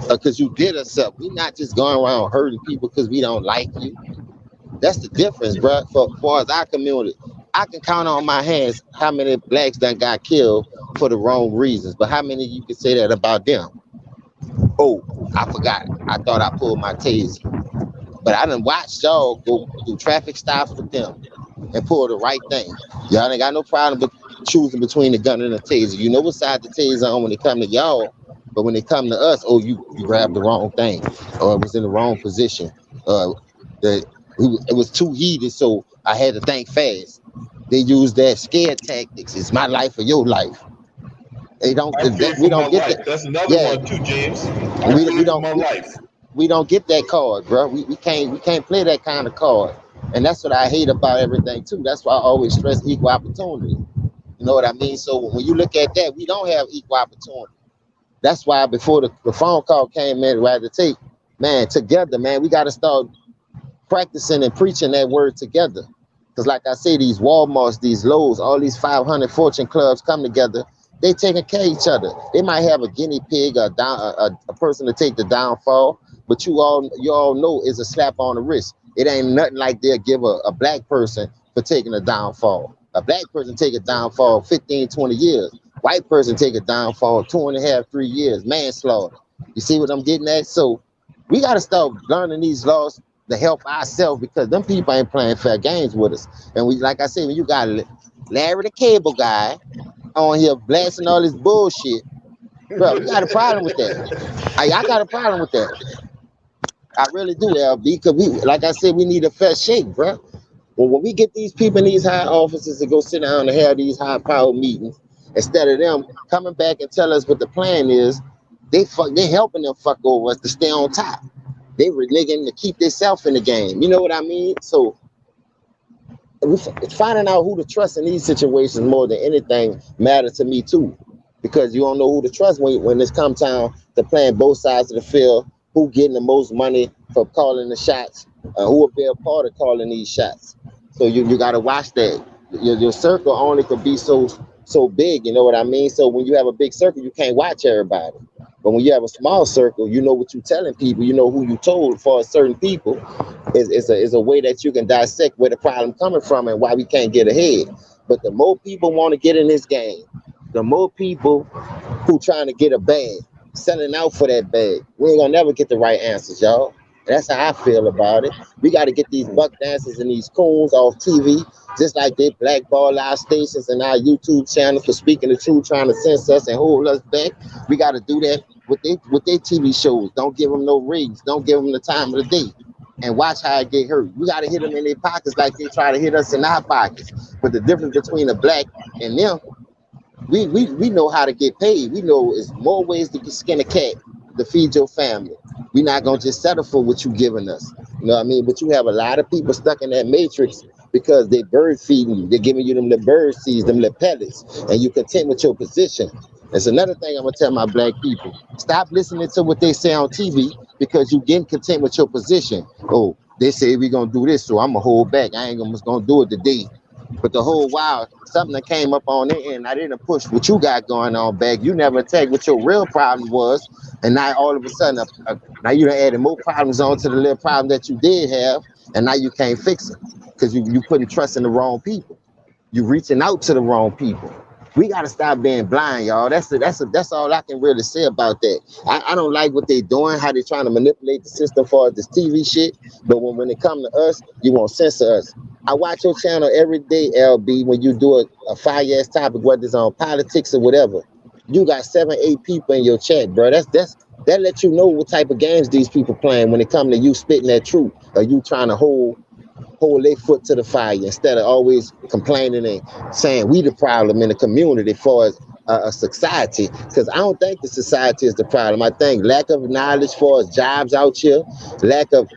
because you did us up. We're not just going around hurting people because we don't like you. That's the difference, bro. For far as our community, I can count on my hands how many blacks done got killed for the wrong reasons, but how many you can say that about them? Oh, I forgot. I thought I pulled my taser. But I done watched y'all go through traffic stops with them and pull the right thing. Y'all ain't got no problem with choosing between the gun and the taser. You know what side the taser on when it come to y'all, but when it come to us, oh, you grabbed the wrong thing, or it was in the wrong position. It was too heated, so I had to think fast. They use that scare tactics. It's my life or your life. They don't. I fear We for my don't get life. that. That's another Yeah, one too, James. I we fear for don't. my life. We don't get that card, bro. We can't play that kind of card, and that's what I hate about everything too. That's why I always stress equal opportunity. You know what I mean? So when you look at that, we don't have equal opportunity. That's why before the phone call came in, we had to take, man, together, man, we got to start practicing and preaching that word together. Because like I say, these Walmarts, these Lowe's, all these 500 Fortune clubs come together. They taking care of each other. They might have a guinea pig or a person to take the downfall, but you all know it's a slap on the wrist. It ain't nothing like they'll give a black person for taking a downfall. A black person take a downfall 15, 20 years. White person take a downfall 2.5, 3 years, manslaughter. You see what I'm getting at? So we got to start learning these laws to help ourselves because them people ain't playing fair games with us. And we, like I said, when you got Larry the Cable Guy on here blasting all this bullshit, bro, we got a problem with that. I got a problem with that. I really do, LB, because we, like I said, we need a fair shake, bro. Well, when we get these people in these high offices to go sit down and have these high power meetings, instead of them coming back and tell us what the plan is, they helping them fuck over us to stay on top. They reneging to keep themselves in the game. You know what I mean? So finding out who to trust in these situations more than anything matters to me too, because you don't know who to trust when it's come time to playing both sides of the field. Who getting the most money for calling the shots? Who will be a part of calling these shots? So you got to watch that. Your circle only could be so big. You know what I mean? So when you have a big circle, you can't watch everybody. But when you have a small circle, you know what you're telling people. You know who you told for certain people. Is a way that you can dissect where the problem coming from and why we can't get ahead. But the more people want to get in this game, the more people who trying to get a bag, selling out for that bag. We ain't gonna never get the right answers, y'all. That's how I feel about it. We got to get these buck dancers and these coons off TV, just like they blackball our stations and our YouTube channels for speaking the truth, trying to censor us and hold us back. We got to do that with their TV shows. Don't give them no ratings. Don't give them the time of the day. And watch how it get hurt. We got to hit them in their pockets like they try to hit us in our pockets. But the difference between a black and them, we know how to get paid. We know it's more ways to skin a cat to feed your family. We're not gonna just settle for what you giving us. You know what I mean? But you have a lot of people stuck in that matrix because they bird feeding you. They're giving you them little bird seeds, them little pellets, and you content with your position. That's another thing I'm gonna tell my black people. Stop listening to what they say on TV because you getting content with your position. Oh, they say we're gonna do this, so I'm gonna hold back. I ain't gonna do it today. But the whole while, something that came up on it, and I didn't push what you got going on back. You never attacked what your real problem was, and now all of a sudden, now you done added more problems on to the little problem that you did have, and now you can't fix it because you putting trust in the wrong people. You reaching out to the wrong people. We got to stop being blind, y'all. That's all I can really say about that. I don't like what they doing, how they trying to manipulate the system for this TV shit. But when it come to us, you won't censor us. I watch your channel every day, LB, when you do a fire-ass topic, whether it's on politics or whatever. You got 7, 8 people in your chat, bro. That lets you know what type of games these people playing when it come to you spitting that truth or you trying to hold their foot to the fire instead of always complaining and saying we the problem in the community for as a society. Because I don't think the society is the problem. I think lack of knowledge for us jobs out here, lack of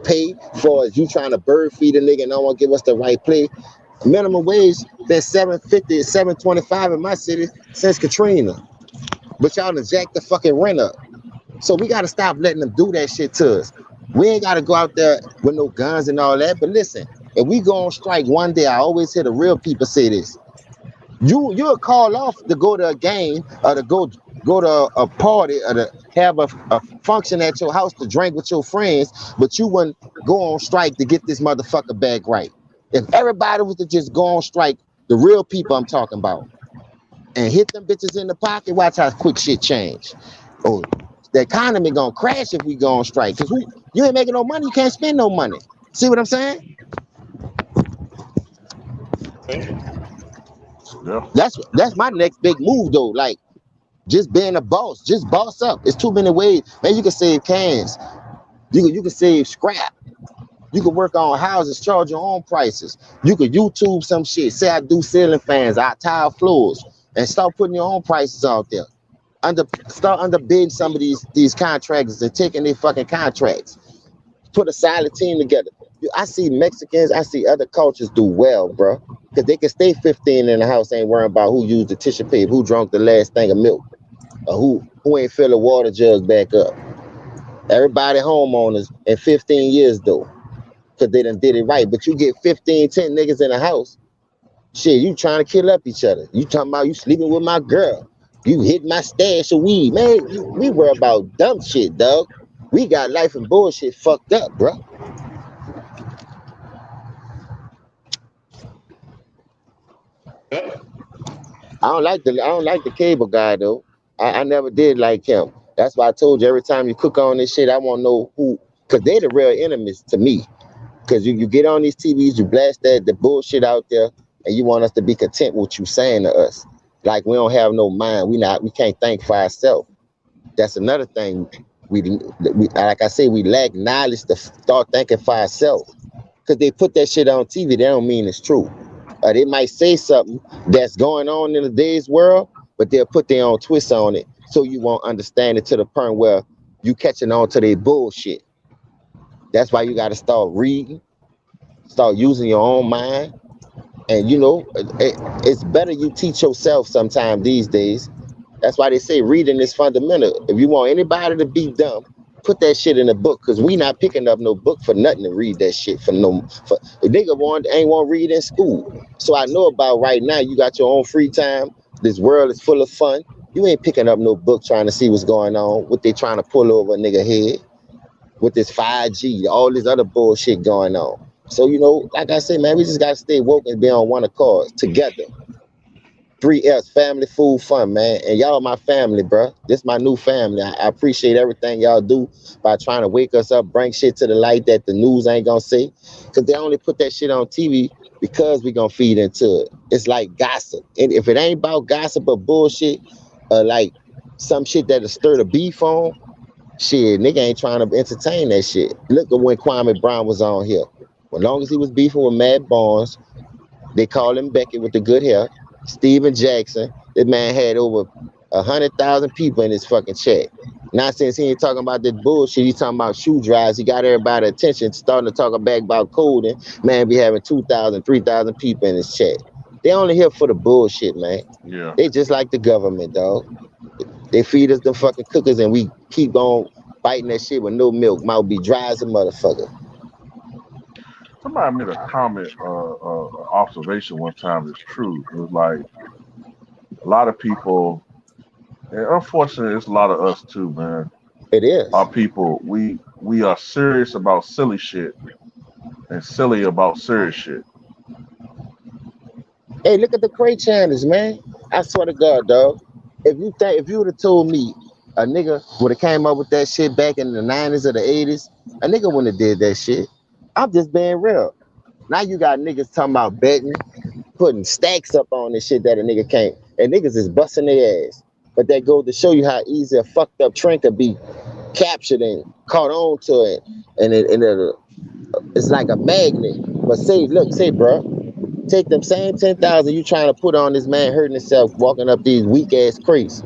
pay for us you trying to bird feed a nigga and don't want to give us the right play. Minimum wage been $7.50, $7.25 in my city since Katrina. But y'all done jacked the fucking rent up. So we got to stop letting them do that shit to us. We ain't got to go out there with no guns and all that. But listen, if we go on strike one day, I always hear the real people say this. You'll call off to go to a game or to go to a party or to have a function at your house to drink with your friends, but you wouldn't go on strike to get this motherfucker back right. If everybody was to just go on strike, the real people I'm talking about, and hit them bitches in the pocket, watch how quick shit change. Oh, the economy gonna crash if we go on strike. Cause you ain't making no money, you can't spend no money. See what I'm saying? Yeah. That's my next big move though. Like just being a boss, just boss up. It's too many ways. Man, you can save cans. You can save scrap. You can work on houses, charge your own prices. You could YouTube some shit. Say I do ceiling fans, I tile floors, and start putting your own prices out there. Start underbidding some of these contractors and taking their fucking contracts. Put a solid team together. I see Mexicans, I see other cultures do well, bro. Because they can stay 15 in the house, ain't worrying about who used the tissue paper, who drunk the last thing of milk, or who ain't fill the water jugs back up. Everybody homeowners in 15 years though, because they done did it right. But you get 15, 10 niggas in the house, shit, you trying to kill up each other. You talking about you sleeping with my girl. You hit my stash of weed. Man, we worry about dumb shit, dog. We got life and bullshit fucked up, bro. I don't like the cable guy though. I never did like him. That's why I told you every time you cook on this shit, I want to know who, because they the real enemies to me. Because you get on these TVs, you blast the bullshit out there, and you want us to be content with what you saying to us. Like we don't have no mind. We can't think for ourselves. That's another thing. We like I say, we lack knowledge to start thinking for ourselves. Because they put that shit on TV, they don't mean it's true. They might say something that's going on in today's world, but they'll put their own twist on it so you won't understand it to the point where you catching on to their bullshit. That's why you got to start reading, start using your own mind. And, it's better you teach yourself sometime these days. That's why they say reading is fundamental. If you want anybody to be dumb, put that shit in a book, because we not picking up no book for nothing to read that shit for a nigga ain't want to read in school. So I know about right now you got your own free time. This world is full of fun. You ain't picking up no book trying to see what's going on, what they trying to pull over a nigga head with this 5G, all this other bullshit going on. So, like I said, man, we just got to stay woke and be on one accord together. 3Fs, family, food, fun, man. And y'all my family, bro. This my new family. I appreciate everything y'all do by trying to wake us up, bring shit to the light that the news ain't gonna say. Because they only put that shit on TV because we gonna feed into it. It's like gossip. And if it ain't about gossip or bullshit, like some shit that'll stir the beef on, shit, nigga ain't trying to entertain that shit. Look at when Kwame Brown was on here. As long as he was beefing with Mad Barnes, they call him Beckett with the good hair. Steven Jackson, that man had over 100,000 people in his fucking chat. Now since he ain't talking about that bullshit, he's talking about shoe drives. He got everybody's attention, starting to talk back about coding. Man, be having 2,000, 3,000 people in his chat. They only here for the bullshit, man. Yeah. They just like the government, dog. They feed us the fucking cookers and we keep on biting that shit with no milk. Mouth be dry as a motherfucker. Somebody made a comment, observation one time that's true. It was like a lot of people, and unfortunately, it's a lot of us too, man. It is. Our people, we are serious about silly shit and silly about serious shit. Hey, look at the crate challenge, man. I swear to God, dog. If you would have told me a nigga would have came up with that shit back in the 90s or the 80s, a nigga wouldn't have did that shit. I'm just being real. Now you got niggas talking about betting, putting stacks up on this shit that a nigga can't. And niggas is busting their ass. But that goes to show you how easy a fucked up trend could be captured and caught on to it. And it's like a magnet. But say, bro, take them same 10,000 you trying to put on this man hurting himself walking up these weak ass crates.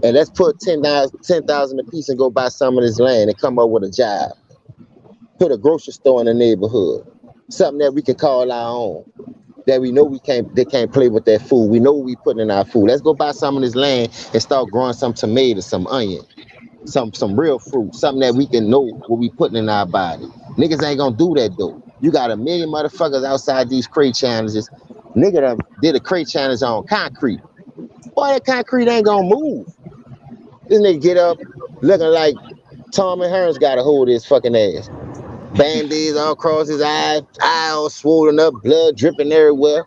And let's put 10,000 a piece and go buy some of this land and come up with a job. Put a grocery store in the neighborhood. Something that we can call our own. That we know they can't play with that food. We know what we putting in our food. Let's go buy some of this land and start growing some tomatoes, some onion, some real fruit, something that we can know what we putting in our body. Niggas ain't gonna do that though. You got a million motherfuckers outside these crate challenges. Nigga done did a crate challenge on concrete. Boy, that concrete ain't gonna move. This nigga get up looking like Tom and Hearns got a hold of his fucking ass. Band-aids all across his eye all swollen up, blood dripping everywhere.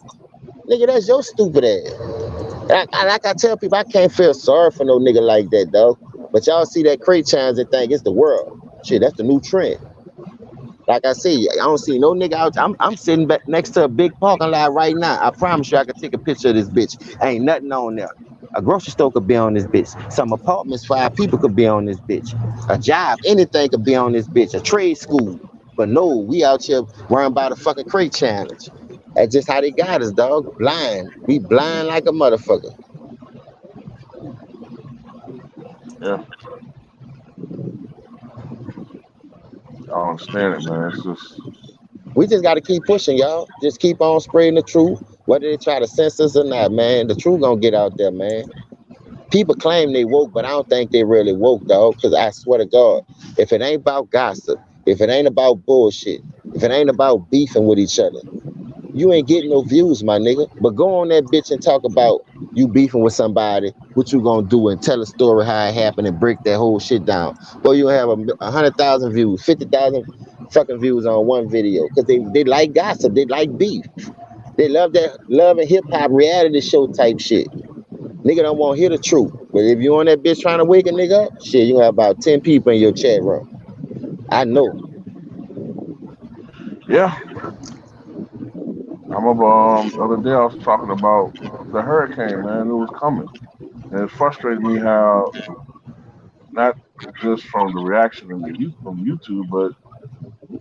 Nigga, that's your stupid ass. Like I tell people, I can't feel sorry for no nigga like that, dog. But y'all see that crate challenge and think it's the world. Shit, that's the new trend. Like I say, I don't see no nigga out. I'm sitting back next to a big parking lot right now. I promise you I could take a picture of this bitch. Ain't nothing on there. A grocery store could be on this bitch. Some apartments, 5 people could be on this bitch. A job, anything could be on this bitch. A trade school. But no, we out here worrying about a fucking crate challenge. That's just how they got us, dog. Blind. We blind like a motherfucker. Yeah, I don't understand it, man. It's just We just got to keep pushing, y'all. Just keep on spreading the truth. Whether they try to censor us or not, man, the truth gonna get out there, man. People claim they woke, but I don't think they really woke, dog. Because I swear to God, if it ain't about gossip, if it ain't about bullshit, if it ain't about beefing with each other, you ain't getting no views, my nigga. But go on that bitch and talk about you beefing with somebody, what you gonna do, and tell a story how it happened and break that whole shit down. Boy, you have 100,000 views, 50,000 fucking views on one video because they like gossip, they like beef, they love that love and hip hop reality show type shit. Nigga don't want to hear the truth. But if you on that bitch trying to wake a nigga up, shit, you gonna have about 10 people in your chat room. I know. yeah. I remember the other day I was talking about the hurricane, man. It was coming, and it frustrated me how not just from the reaction from YouTube, but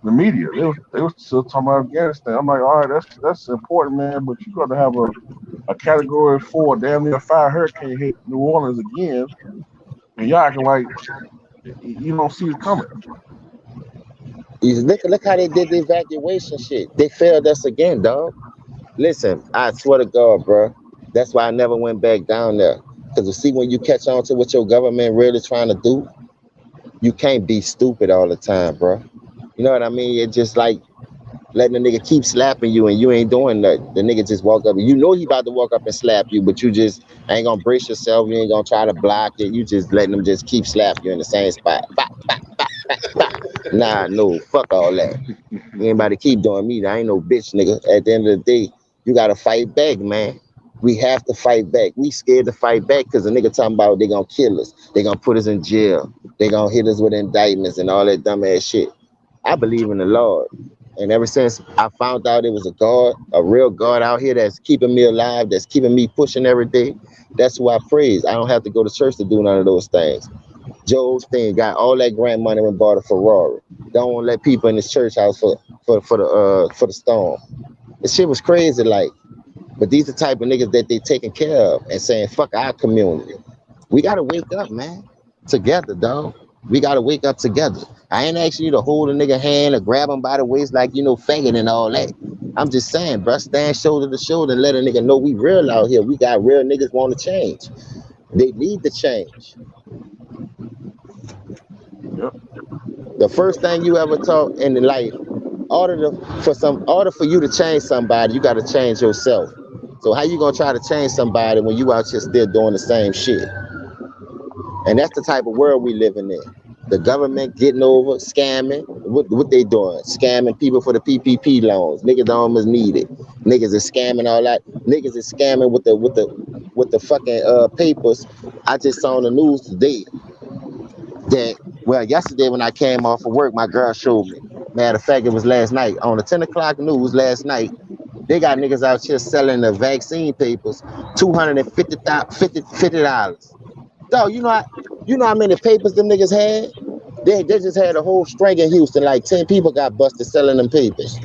the media. They was still talking about Afghanistan. I'm like, all right, that's important, man. But you got to have a Category 4, damn near 5 hurricane hit New Orleans again, and y'all acting like you don't see it coming. Look how they did the evacuation shit. They failed us again, dog. Listen, I swear to God, bro. That's why I never went back down there. Because you see, when you catch on to what your government really trying to do, you can't be stupid all the time, bro. You know what I mean? It's just like letting a nigga keep slapping you and you ain't doing nothing. The nigga just walk up. You know he about to walk up and slap you, but you just ain't gonna brace yourself. You ain't gonna try to block it. You just letting them just keep slapping you in the same spot. Bah, bah, bah, bah, bah. Nah, no, fuck all that. Anybody keep doing me, I ain't no bitch, nigga. At the end of the day, you gotta fight back, man. We have to fight back. We scared to fight back because the nigga talking about they gonna kill us. They gonna put us in jail. They gonna hit us with indictments and all that dumb ass shit. I believe in the Lord. And ever since I found out it was a God, a real God out here that's keeping me alive, that's keeping me pushing every day, that's who I praise. I don't have to go to church to do none of those things. Joe Osteen got all that grant money and bought a Ferrari. Don't want to let people in this church house for the storm. This shit was crazy, like. But these are the type of niggas that they taking care of and saying fuck our community. We gotta wake up, man. Together, dog. We gotta wake up together. I ain't asking you to hold a nigga hand or grab him by the waist like faggot and all that. I'm just saying, bruh, stand shoulder to shoulder and let a nigga know we real out here. We got real niggas want to change. They need to change. Yep. The first thing you ever taught in life, order for you to change somebody, you gotta change yourself. So how you gonna try to change somebody when you out here still doing the same shit? And that's the type of world we living in. The government getting over, scamming. What they doing? Scamming people for the PPP loans. Niggas don't almost need it. Niggas is scamming all that. Niggas is scamming with the fucking papers. I just saw on the news today that, well, yesterday when I came off of work, my girl showed me. Matter of fact, it was last night on the 10 o'clock news last night. They got niggas out here selling the vaccine papers, $250. Dog, you know how many papers them niggas had? They just had a whole string in Houston. Like 10 people got busted selling them papers.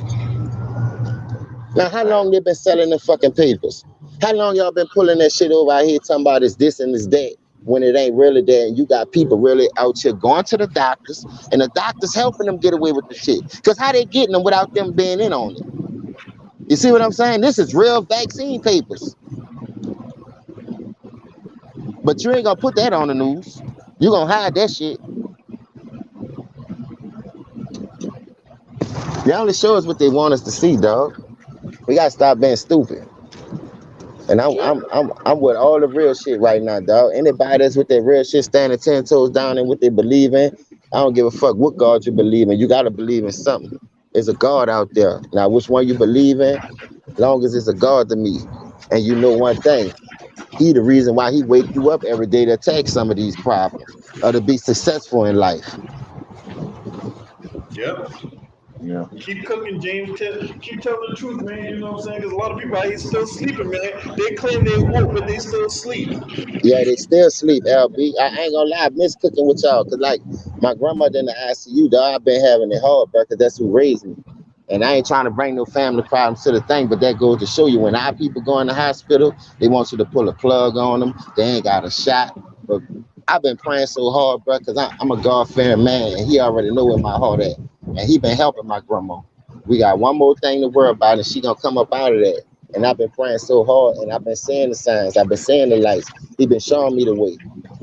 Now, how long they been selling them fucking papers? How long y'all been pulling that shit over out here talking about it's this and it's that when it ain't really there? And you got people really out here going to the doctors and the doctors helping them get away with the shit. Because how they getting them without them being in on it? You see what I'm saying? This is real vaccine papers. But you ain't gonna put that on the news. You gonna hide that shit. They only show us what they want us to see, dog. We gotta stop being stupid. And I'm with all the real shit right now, dog. Anybody that's with that real shit standing 10 toes down in what they believe in, I don't give a fuck what God you believe in. You gotta believe in something. There's a God out there. Now, which one you believe in, as long as it's a God to me. And you know one thing, He the reason why he wake you up every day to attack some of these problems or to be successful in life. Yep. Yeah. Keep cooking, James. Keep telling the truth, man. You know what I'm saying? Because a lot of people out here still sleeping, man. They claim they woke, but they still sleep. Yeah, they still sleep, LB. I ain't gonna lie, I miss cooking with y'all. Cause like my grandmother in the ICU, dog, I've been having it hard, bro, cause that's who raised me. And I ain't trying to bring no family problems to the thing, but that goes to show you when our people go in the hospital, they want you to pull a plug on them. They ain't got a shot. But I've been praying so hard, bro, cause I'm a God-fearing man, and he already know where my heart at. And he been helping my grandma. We got one more thing to worry about, and she gonna come up out of that. And I've been praying so hard, and I've been seeing the signs, I've been seeing the lights. He been showing me the way.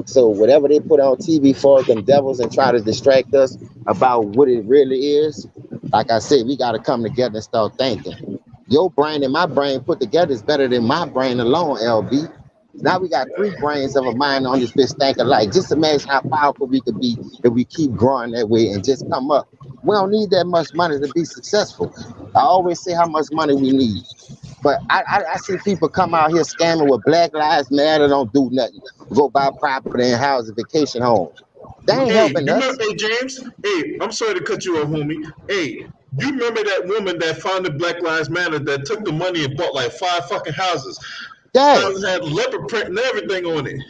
So whatever they put on TV for them devils and try to distract us about what it really is, like I said, we got to come together and start thinking. Your brain and my brain put together is better than my brain alone, LB. Now we got three brains of a mind on this bitch think alike. Just imagine how powerful we could be if we keep growing that way and just come up. We don't need that much money to be successful. I always say how much money we need. But I see people come out here scamming with Black Lives Matter, don't do nothing. Go buy property and house and vacation homes. They ain't Hey, helping you us. remember? Hey, James. Hey, I'm sorry to cut you off, homie. Hey, you remember that woman that founded Black Lives Matter that took the money and bought like 5 fucking houses? Yeah, Houses had leopard print and everything on it.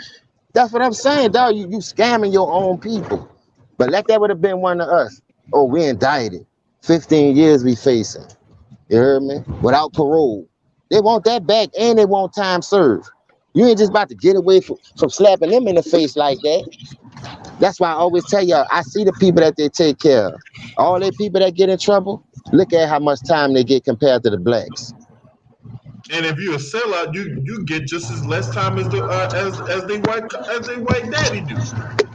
that's what I'm saying, dog. You scamming your own people. But like that would have been one of us. Oh, we indicted. 15 years we facing. You heard me? Without parole. They want that back and they want time served. You ain't just about to get away from slapping them in the face like that. That's why I always tell y'all, I see the people that they take care of. All the people that get in trouble, look at how much time they get compared to the blacks. And if you're a sellout, you get just as less time as the as they white daddy do.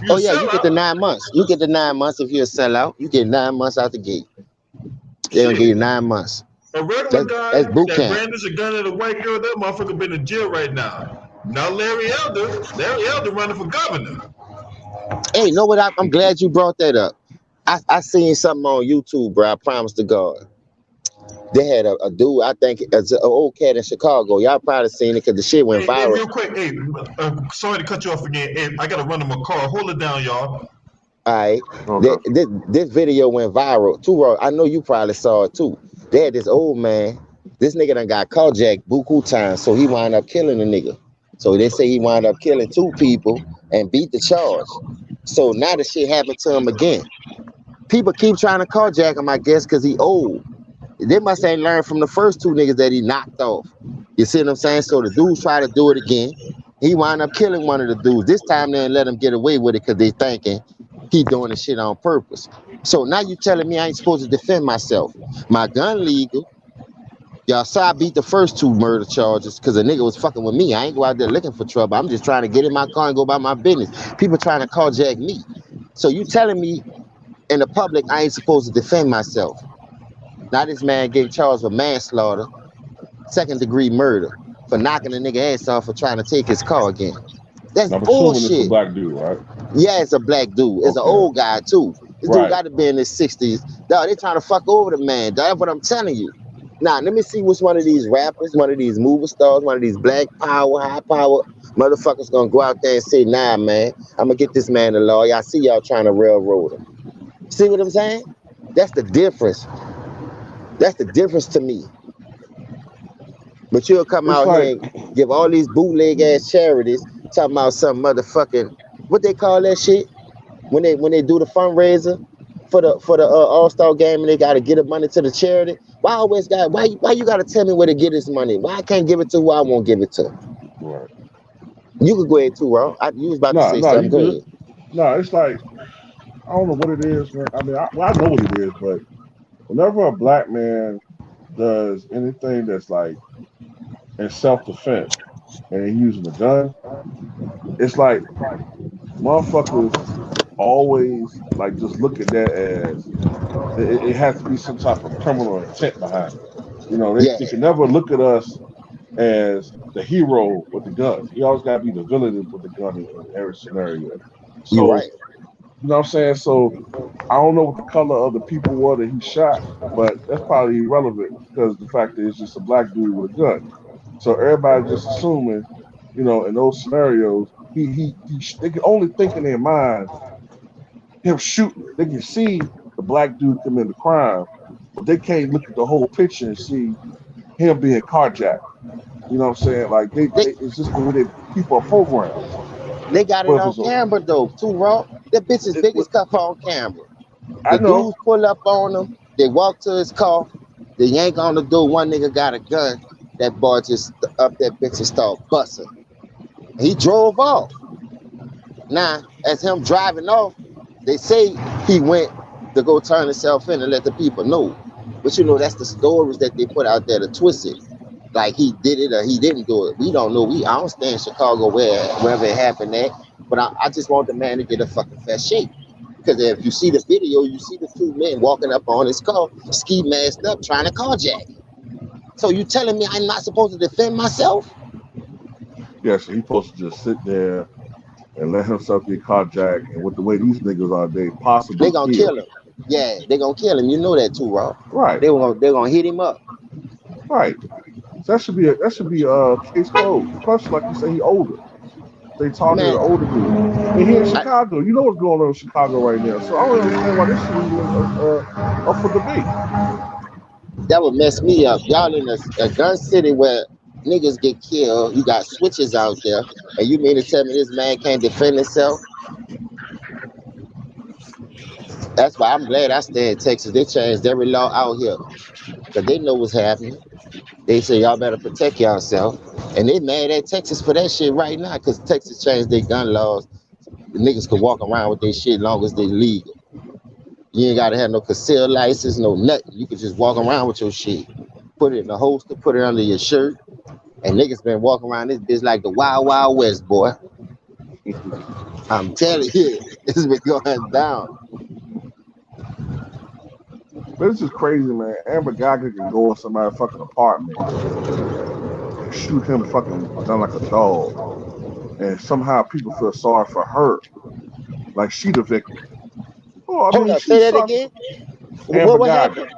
You a Oh yeah, you get the sellout, 9 months. You get the 9 months if you're a sellout. You get 9 months out the gate. They're gonna give you shit. 9 months. A regular That's guy boot that camp. brandished a gun at a white girl, that motherfucker been in jail right now. Now Larry Elder running for governor. Hey, you know what? I'm glad you brought that up. I seen something on YouTube, bro. I promise to God. They had a dude, I think it's an old cat in Chicago. Y'all probably seen it because the shit went Hey, viral. real quick, hey, sorry to cut you off again. Hey, I gotta run to my car. Hold it down, y'all. All right. Okay. This video went viral too. I know you probably saw it too. They had this old man. This nigga done got carjacked buku times, so he wound up killing a nigga. So they say he wound up killing 2 people and beat the charge. So now the shit happened to him again. People keep trying to carjack him, I guess, because he old. They must ain't learned from the first 2 niggas that he knocked off. You see what I'm saying? So the dudes try to do it again. He wound up killing one of the dudes. This time they didn't let him get away with it because they thinking he doing the shit on purpose. So now you telling me I ain't supposed to defend myself. My gun legal. Y'all saw I beat the first 2 murder charges because a nigga was fucking with me. I ain't go out there looking for trouble. I'm just trying to get in my car and go about my business. People trying to carjack me. So you telling me in the public I ain't supposed to defend myself. Now this man getting charged with manslaughter, 2nd-degree murder for knocking a nigga ass off for trying to take his car again. That's I'm assuming it's a bullshit. black dude, right? Yeah, it's a black dude. It's an Okay. old guy too. This dude Right. got to be in his 60s. Dog, they trying to fuck over the man. Dog, that's what I'm telling you. Now, let me see which one of these rappers, one of these movie stars, one of these black power, high power motherfuckers gonna go out there and say, nah, man, I'm gonna get this man a lawyer. I see y'all trying to railroad him. See what I'm saying? That's the difference. That's the difference to me. But you'll come It's out like, here and give all these bootleg ass charities talking about some motherfucking what they call that shit when they do the fundraiser for the All-Star game and they gotta get the money to the charity. Why you gotta tell me where to get this money? Why I can't give it to who I won't give it to? right. You could go ahead too, Ron. You was about to say No, you something. Go good. ahead. No, it's like, I don't know what it is, man. I mean, I know what it is, but whenever a black man does anything that's like in self-defense and he using a gun, it's like motherfuckers always like just look at that as it has to be some type of criminal intent behind it. You know, Yeah, they can never look at us as the hero with the gun. He always got to be the villain with the gun in every scenario. you're So, right. you know what I'm saying? So, I don't know what the color of the people were that he shot, but that's probably irrelevant because the fact that it's just a black dude with a gun. So everybody just assuming you know, in those scenarios, they can only think in their mind him shooting. They can see the black dude commit the crime, but they can't look at the whole picture and see him being carjacked. You know what I'm saying? Like it's just the way that people are programmed. They got But it if on it's a, camera though, too, Raw. That bitch is big as cup on camera. I The know, dudes pull up on him. They walk to his car. They yank on the door. One nigga got a gun. That boy just up that bitch and start busting. He drove off. Now, as him driving off, they say he went to go turn himself in and let the people know. But you know, that's the stories that they put out there to twist it. Like he did it or he didn't do it. We don't know. I don't stay in Chicago wherever it happened at. But I just want the man to get a fucking fair shake. Because if you see the video, you see the two men walking up on his car, ski masked up, trying to carjack him. So you telling me I'm not supposed to defend myself? yeah, so he's supposed to just sit there and let himself get carjacked. And with the way these niggas are, they possibly They gonna kill. kill him. Yeah, they gonna kill him. You know that too, Rob. Right, They're gonna hit him up. right. So that should be case closed. Plus, like you say, he older. They targeted Man, an older dude. And here in Chicago, you know what's going on in Chicago right now. So I don't understand why this shit is even up for debate. that would mess me up. Y'all in a gun city where niggas get killed. You got switches out there, and you mean to tell me this man can't defend himself? That's why I'm glad I stay in Texas. They changed every law out here because they know what's happening. They say y'all better protect yourself, and they mad at Texas for that shit right now because Texas changed their gun laws. The niggas can walk around with their shit long as they legal. You ain't gotta have no concealed license, no nothing. You can just walk around with your shit. Put it in a holster, put it under your shirt, and niggas been walking around this bitch like the Wild Wild West, boy. I'm telling you, it's been going down. But it's just crazy, man. Amber Geiger can go in somebody's fucking apartment and shoot him fucking down like a dog. And somehow people feel sorry for her. Like she the victim. Oh, I Hold mean, up, she say that shot again. Amber What Geiger. happened?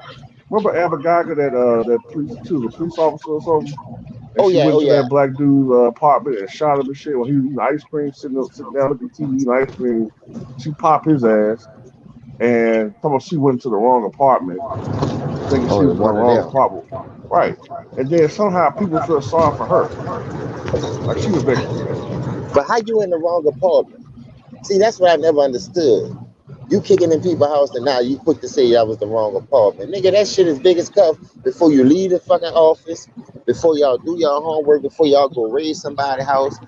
Remember Amber Geiger, that police, she was a police officer or something? And Oh she yeah, went oh to yeah. that black dude's apartment and shot him and shit when he was eating ice cream, sitting down looking at TV eating ice cream. She popped his ass. And she went to the wrong apartment, thinking she Oh, was in the one of wrong them. apartment. Right. And then somehow people feel sorry for her. Like she the victim. But how you in the wrong apartment? See, that's what I never understood. You kicking in people's house and now you quick to say that was the wrong apartment. Nigga, that shit is big as cuff before you leave the fucking office, before y'all do y'all homework, before y'all go raid somebody's house.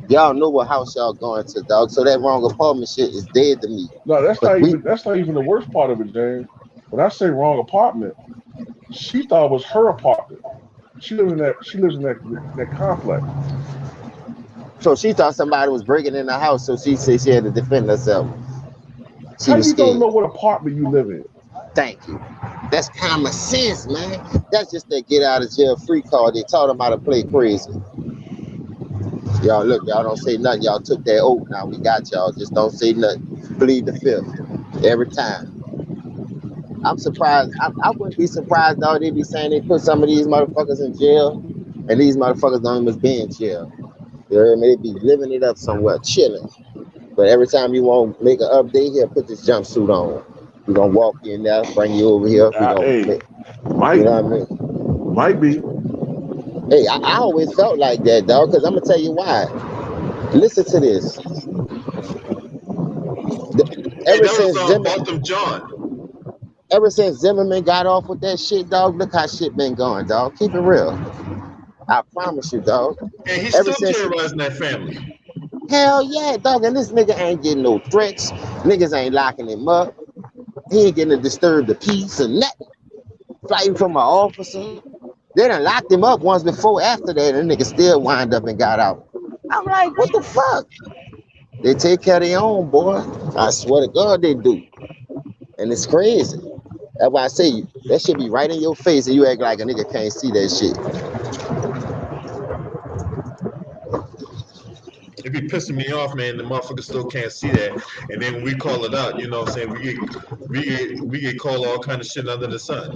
Y'all know what house y'all going to, dog. So that wrong apartment shit is dead to me. No, that's But not even the worst part of it, James. When I say wrong apartment, she thought it was her apartment. She lives in that complex. so she thought somebody was breaking in the house, so she said she had to defend herself. She How was you don't scared. know what apartment you live in? Thank you. That's common sense, man. That's just that get out of jail free card. They taught them how to play crazy. Y'all look, y'all don't say nothing. Y'all took that oath. Now we got y'all. Just don't say nothing. Plead the fifth every time. I'm surprised. I wouldn't be surprised though. They be saying they put some of these motherfuckers in jail, and these motherfuckers don't even be in jail. You know what I mean? They be living it up somewhere, chilling. But every time you want to make an update here, put this jumpsuit on. We're gonna walk in there, bring you over here. We gonna Hey, make, you might know what I mean? might be. Hey, I always felt like that, dog. Cause I'm gonna tell you why. Listen to this. Hey, Ever that was since Zimmerman, Botham John. got off with that shit, dog. Look how shit been going, dog. Keep it real. I promise you, dog. And he's Ever still since, terrorizing that family. hell yeah, dog. And this nigga ain't getting no threats. Niggas ain't locking him up. He ain't getting to disturb the peace or nothing. Fighting from an officer. They done locked him up once before. After that, the nigga still wind up and got out. I'm like, what the fuck? They take care of their own, boy. I swear to God they do. And it's crazy. That's why I say that should be right in your face and you act like a nigga can't see that shit. It be pissing me off, man. The motherfucker still can't see that. And then when we call it out, you know what I'm saying? We get called all kind of shit under the sun.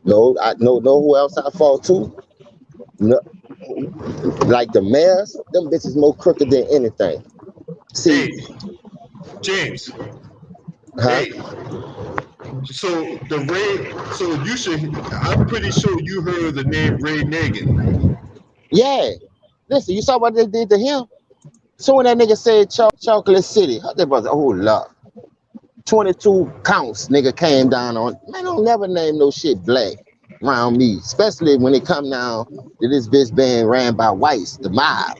No, I know who else I fall to? No, Like the mayors, them bitches more crooked than anything. See, Hey, James. huh? Hey, so you should. I'm pretty sure you heard the name Ray Nagin. Yeah. Listen, you saw what they did to him? So when that nigga said Chocolate City, that was a whole lot. 22 counts, nigga came down on. Man, don't never name no shit black around me, especially when it come down to this bitch being ran by whites, the mob,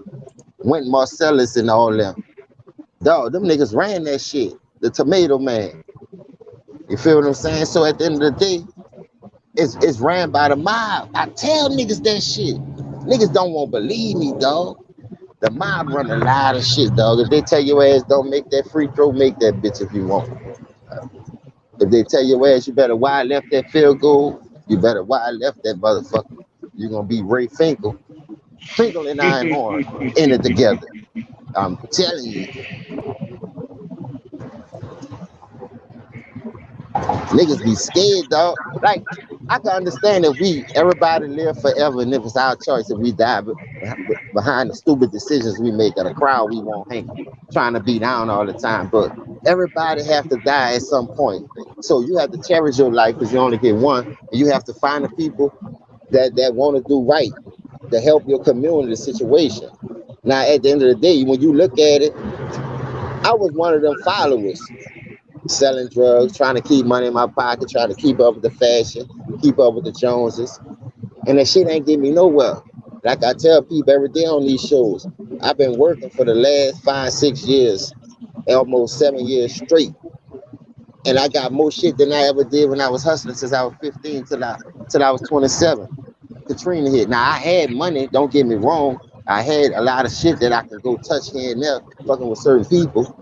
Went Marcellus and all them. Dog, them niggas ran that shit. The Tomato Man. You feel what I'm saying? So at the end of the day, it's ran by the mob. I tell niggas that shit. Niggas don't want to believe me, dog. The mob run a lot of shit, dog. If they tell your ass don't make that free throw, make that bitch if you want. If they tell your ass you better wide left that field goal, you better wide left that motherfucker. You're gonna be Ray Finkel. Finkel and Einhorn in it together. I'm telling you. Niggas be scared, dog. Like, I can understand if everybody live forever and if it's our choice if we die behind the stupid decisions we make at a crowd we won't hang, trying to be down all the time. But everybody have to die at some point. So you have to cherish your life because you only get one. And you have to find the people that want to do right, to help your community situation. Now, at the end of the day, when you look at it, I was one of them followers. Selling drugs, trying to keep money in my pocket, trying to keep up with the fashion, keep up with the Joneses. And that shit ain't get me nowhere. Like I tell people every day on these shows, I've been working for the last 5-6 years, almost 7 years straight. And I got more shit than I ever did when I was hustling since I was 15 till I was 27. Katrina hit. Now I had money, don't get me wrong. I had a lot of shit that I could go touch here and there, fucking with certain people.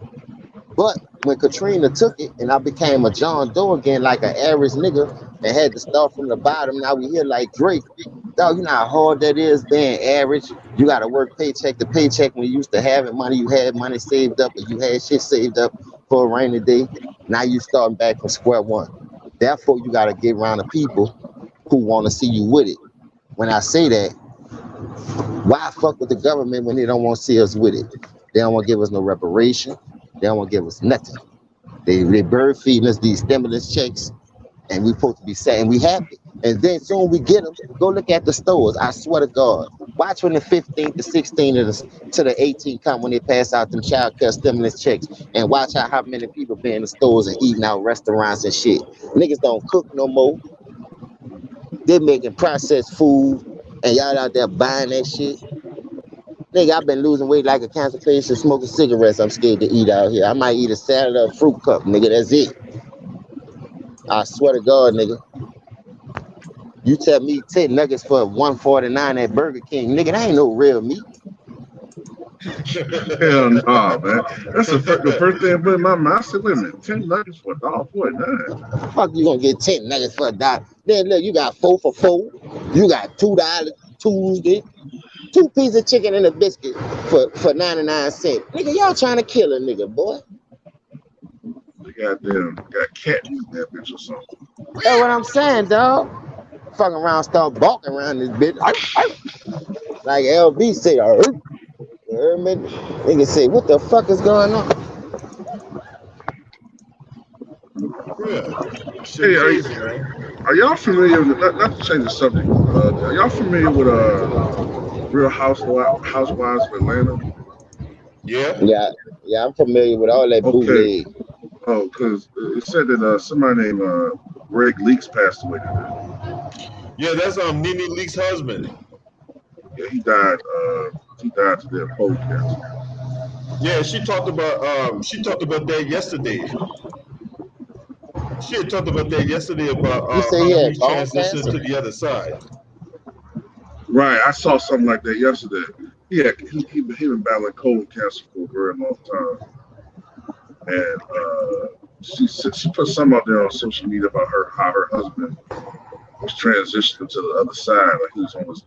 But when Katrina took it and I became a John Doe again, like an average nigga, and had to start from the bottom, now we here like Drake. Dog, you know how hard that is being average. You got to work paycheck to paycheck. When you used to have money, you had money saved up, and you had shit saved up for a rainy day. Now you starting back from square one. Therefore, you got to get around the people who want to see you with it. When I say that, why fuck with the government when they don't want to see us with it? They don't want to give us no reparation. They don't want to give us nothing. They bird feeding us these stimulus checks, and we supposed to be sad and we happy. And then soon we get them. Go look at the stores. I swear to God. Watch when the 15th, the 16th, to the 18th come when they pass out them child care stimulus checks, and watch how many people be in the stores and eating out restaurants and shit. Niggas don't cook no more. They're making processed food, and y'all out there buying that shit. Nigga, I've been losing weight like a cancer patient smoking cigarettes. I'm scared to eat out here. I might eat a salad or a fruit cup, nigga. That's it. I swear to God, nigga. You tell me 10 nuggets for $1.49 at Burger King, nigga, that ain't no real meat. Hell no, man. That's the first thing I put in my mouth. I said, wait a minute, 10 nuggets for $1.49. Fuck, you gonna get 10 nuggets for $1. Then look, you got 4 for $4. You got $2 Tuesday. 2 pieces of chicken and a biscuit for 99 cents. Nigga, y'all trying to kill a nigga, boy. They got cat meat in that bitch or something. That's what I'm saying, dog. Fucking around, start balking around this bitch. Like LB said, you heard me? Nigga say, what the fuck is going on? Yeah. Hey, are y'all familiar with, not to change the subject, are y'all familiar with Real Housewives of Atlanta? Yeah. Yeah, I'm familiar with all that bootleg. Oh, because it said that somebody named Greg Leaks passed away today. Yeah, that's Nene Leak's husband. Yeah, he died. He died today of colon cancer. Yeah, she talked about that yesterday. She had talked about that yesterday about You say how he had he's bone transitioned cancer? to the other side. Right, I saw something like that yesterday. He been battling colon cancer for a very long time, and she put some out there on social media about how her husband was transitioning to the other side, like he was on his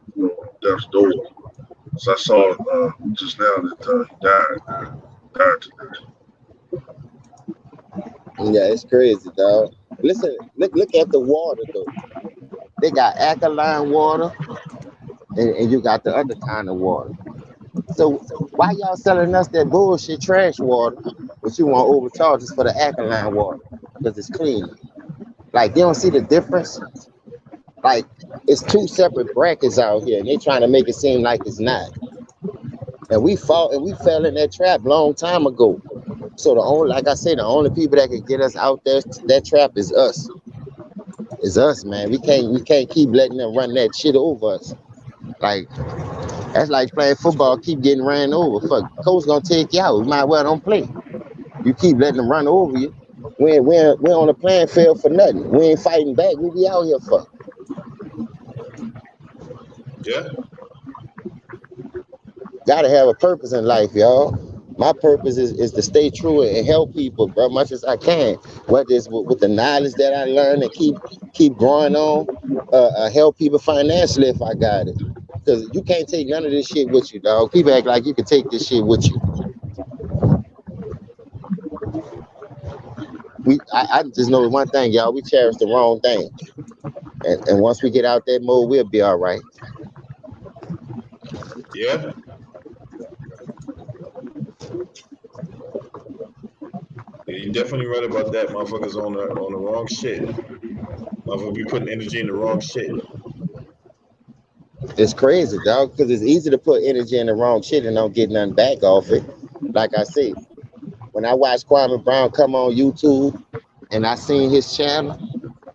death's door. So I saw just now that he died today. Yeah, it's crazy, dog. Listen, look at the water though. They got alkaline water. and you got the other kind of water. So why y'all selling us that bullshit trash water, but you want to overcharge us for the alkaline water because it's cleaner? Like, you don't see the difference? Like, it's two separate brackets out here, and they trying to make it seem like it's not. And we fell in that trap long time ago. So the only, like I said, the only people that can get us out there that trap is us. It's us, man. We can't keep letting them run that shit over us. Like, that's like playing football, keep getting ran over. Fuck, coach gonna take you out. You might well don't play. You keep letting them run over you. We're on the playing field for nothing. We ain't fighting back. We be out here for. Yeah. Gotta have a purpose in life, y'all. My purpose is to stay true and help people, bro, much as I can. Whether it's with the knowledge that I learned and keep growing on, help people financially if I got it. Because you can't take none of this shit with you, dog. People act like you can take this shit with you. I just know one thing, y'all. We cherish the wrong thing, and once we get out that mode, we'll be all right. Yeah. Yeah, you're definitely right about that. Motherfuckers on the wrong shit. Motherfuckers be putting energy in the wrong shit. It's crazy, dog, because it's easy to put energy in the wrong shit and don't get nothing back off it. Like I said, when I watched Kwame Brown come on YouTube and I seen his channel,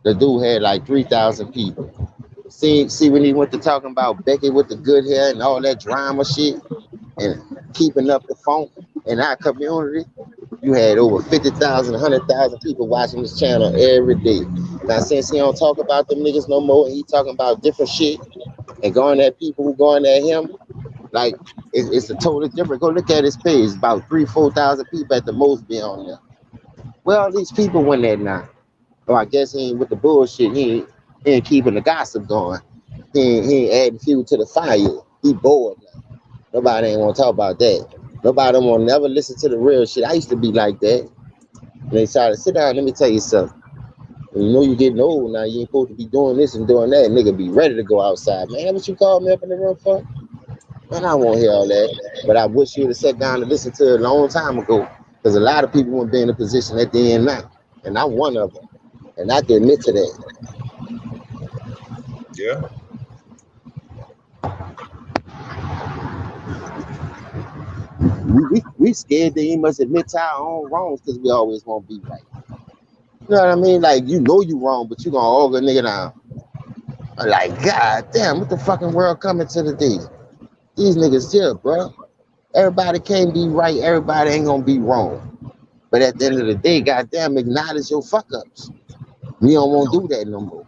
the dude had like 3,000 people. See when he went to talking about Becky with the good hair and all that drama shit and keeping up the funk in our community, you had over 50,000, 100,000 people watching this channel every day. Now, since he don't talk about them niggas no more and he talking about different shit and going at people who going at him, like, it's a totally different. Go look at his page. About 4,000 people at the most be on there. Well, all these people went there now. Oh, I guess he ain't with the bullshit. He ain't keeping the gossip going. He ain't adding fuel to the fire. He bored now. Nobody ain't want to talk about that. Nobody don't want to never listen to the real shit. I used to be like that. And they started, sit down, let me tell you something. When you know you're getting old now, you ain't supposed to be doing this and doing that. Nigga be ready to go outside. Man, what you called me up in the room for? Man, I won't hear all that. But I wish you would have sat down and listened to it a long time ago. Because a lot of people won't be in a position at the end now. And I'm one of them. And I can admit to that. Yeah. We scared that he must admit to our own wrongs because we always want to be right. You know what I mean? Like, you know you wrong, but you gonna hog a nigga down. Like, God damn, what the fucking world coming to today? These niggas here, bro. Everybody can't be right. Everybody ain't gonna be wrong. But at the end of the day, goddamn, acknowledge your fuck ups. We don't want to do that no more.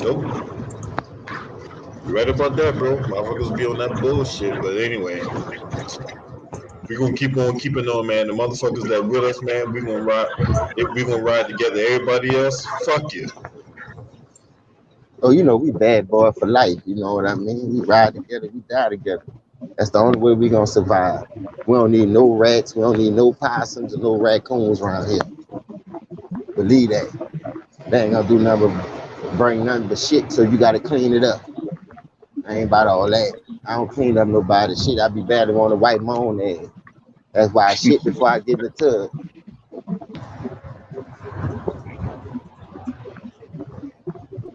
Nope. You're right about that, bro. Motherfuckers be on that bullshit. But anyway, we're gonna keep on keeping on, man. The motherfuckers that with us, man, we gonna ride. If we gonna ride together, everybody else, fuck you. Oh, you know, we bad boy for life. You know what I mean? We ride together, we die together. That's the only way we gonna survive. We don't need no rats. We don't need no possums or no raccoons around here. Believe that. They ain't gonna do nothing but bring nothing but shit, so you gotta clean it up. I ain't about all that. I don't clean up nobody's shit. I be bad to want to wipe my own ass. That's why I shit before I get in the tub.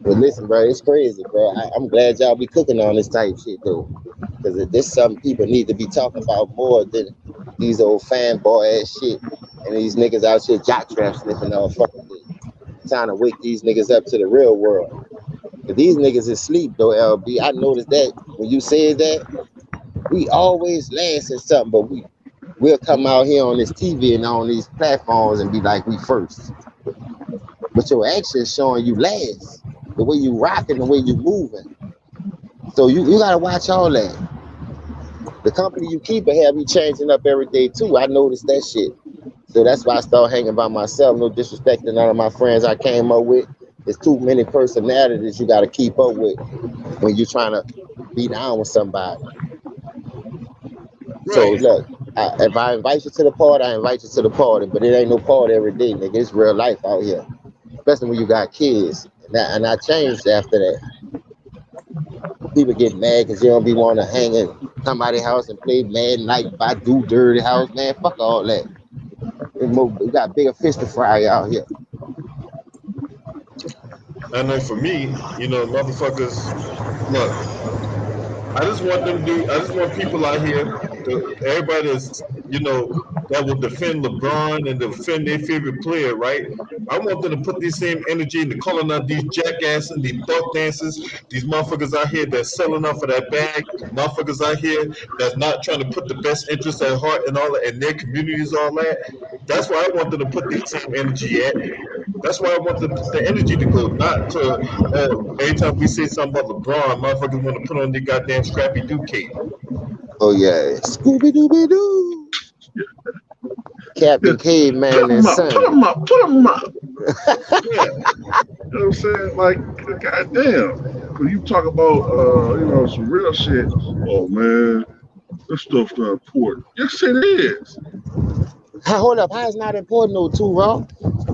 But listen, bro, it's crazy, bro. I'm glad y'all be cooking on this type shit, though. Because this is something people need to be talking about more than these old fanboy ass shit. And these niggas out here jock trap sniffing all fucking day. Trying to wake these niggas up to the real world. But these niggas is asleep, though, LB. I noticed that when you said that, we always last in something, but we'll come out here on this TV and on these platforms and be like, we first. But your actions showing you last. The way you rocking, the way you moving. So you gotta watch all that. The company you keep will have you changing up every day too. I noticed that shit. So that's why I started hanging by myself. No disrespect to none of my friends I came up with. There's too many personalities you gotta keep up with when you're trying to be down with somebody. Right. So look, if I invite you to the party, I invite you to the party. But it ain't no party every day, nigga. It's real life out here. Especially when you got kids. And I changed after that. People get mad because you don't be want to hang in somebody's house and play Mad Night by do dirty house, man. Fuck all that. We got bigger fish to fry out here. I know for me, motherfuckers, look, I just want people out here, everybody that's, that will defend LeBron and defend their favorite player, right? I want them to put this same energy into calling out these jackasses, these buck dancers, these motherfuckers out here that's selling out for that bag, motherfuckers out here that's not trying to put the best interest at heart and all that, and their communities, all that. That's why I want them to put the same energy at. That's why I want the energy to go, not to every time we say something about LeBron, motherfuckers want to put on their goddamn Scrappy Doo cape. Oh yeah, Scooby Dooby Doo, Captain Caveman and Son. Put them up. Yeah. You know what I'm saying? Like, goddamn. When you talk about, some real shit, oh man, this stuff's not important. Yes, it is. Hold up, how is not important though, too, wrong?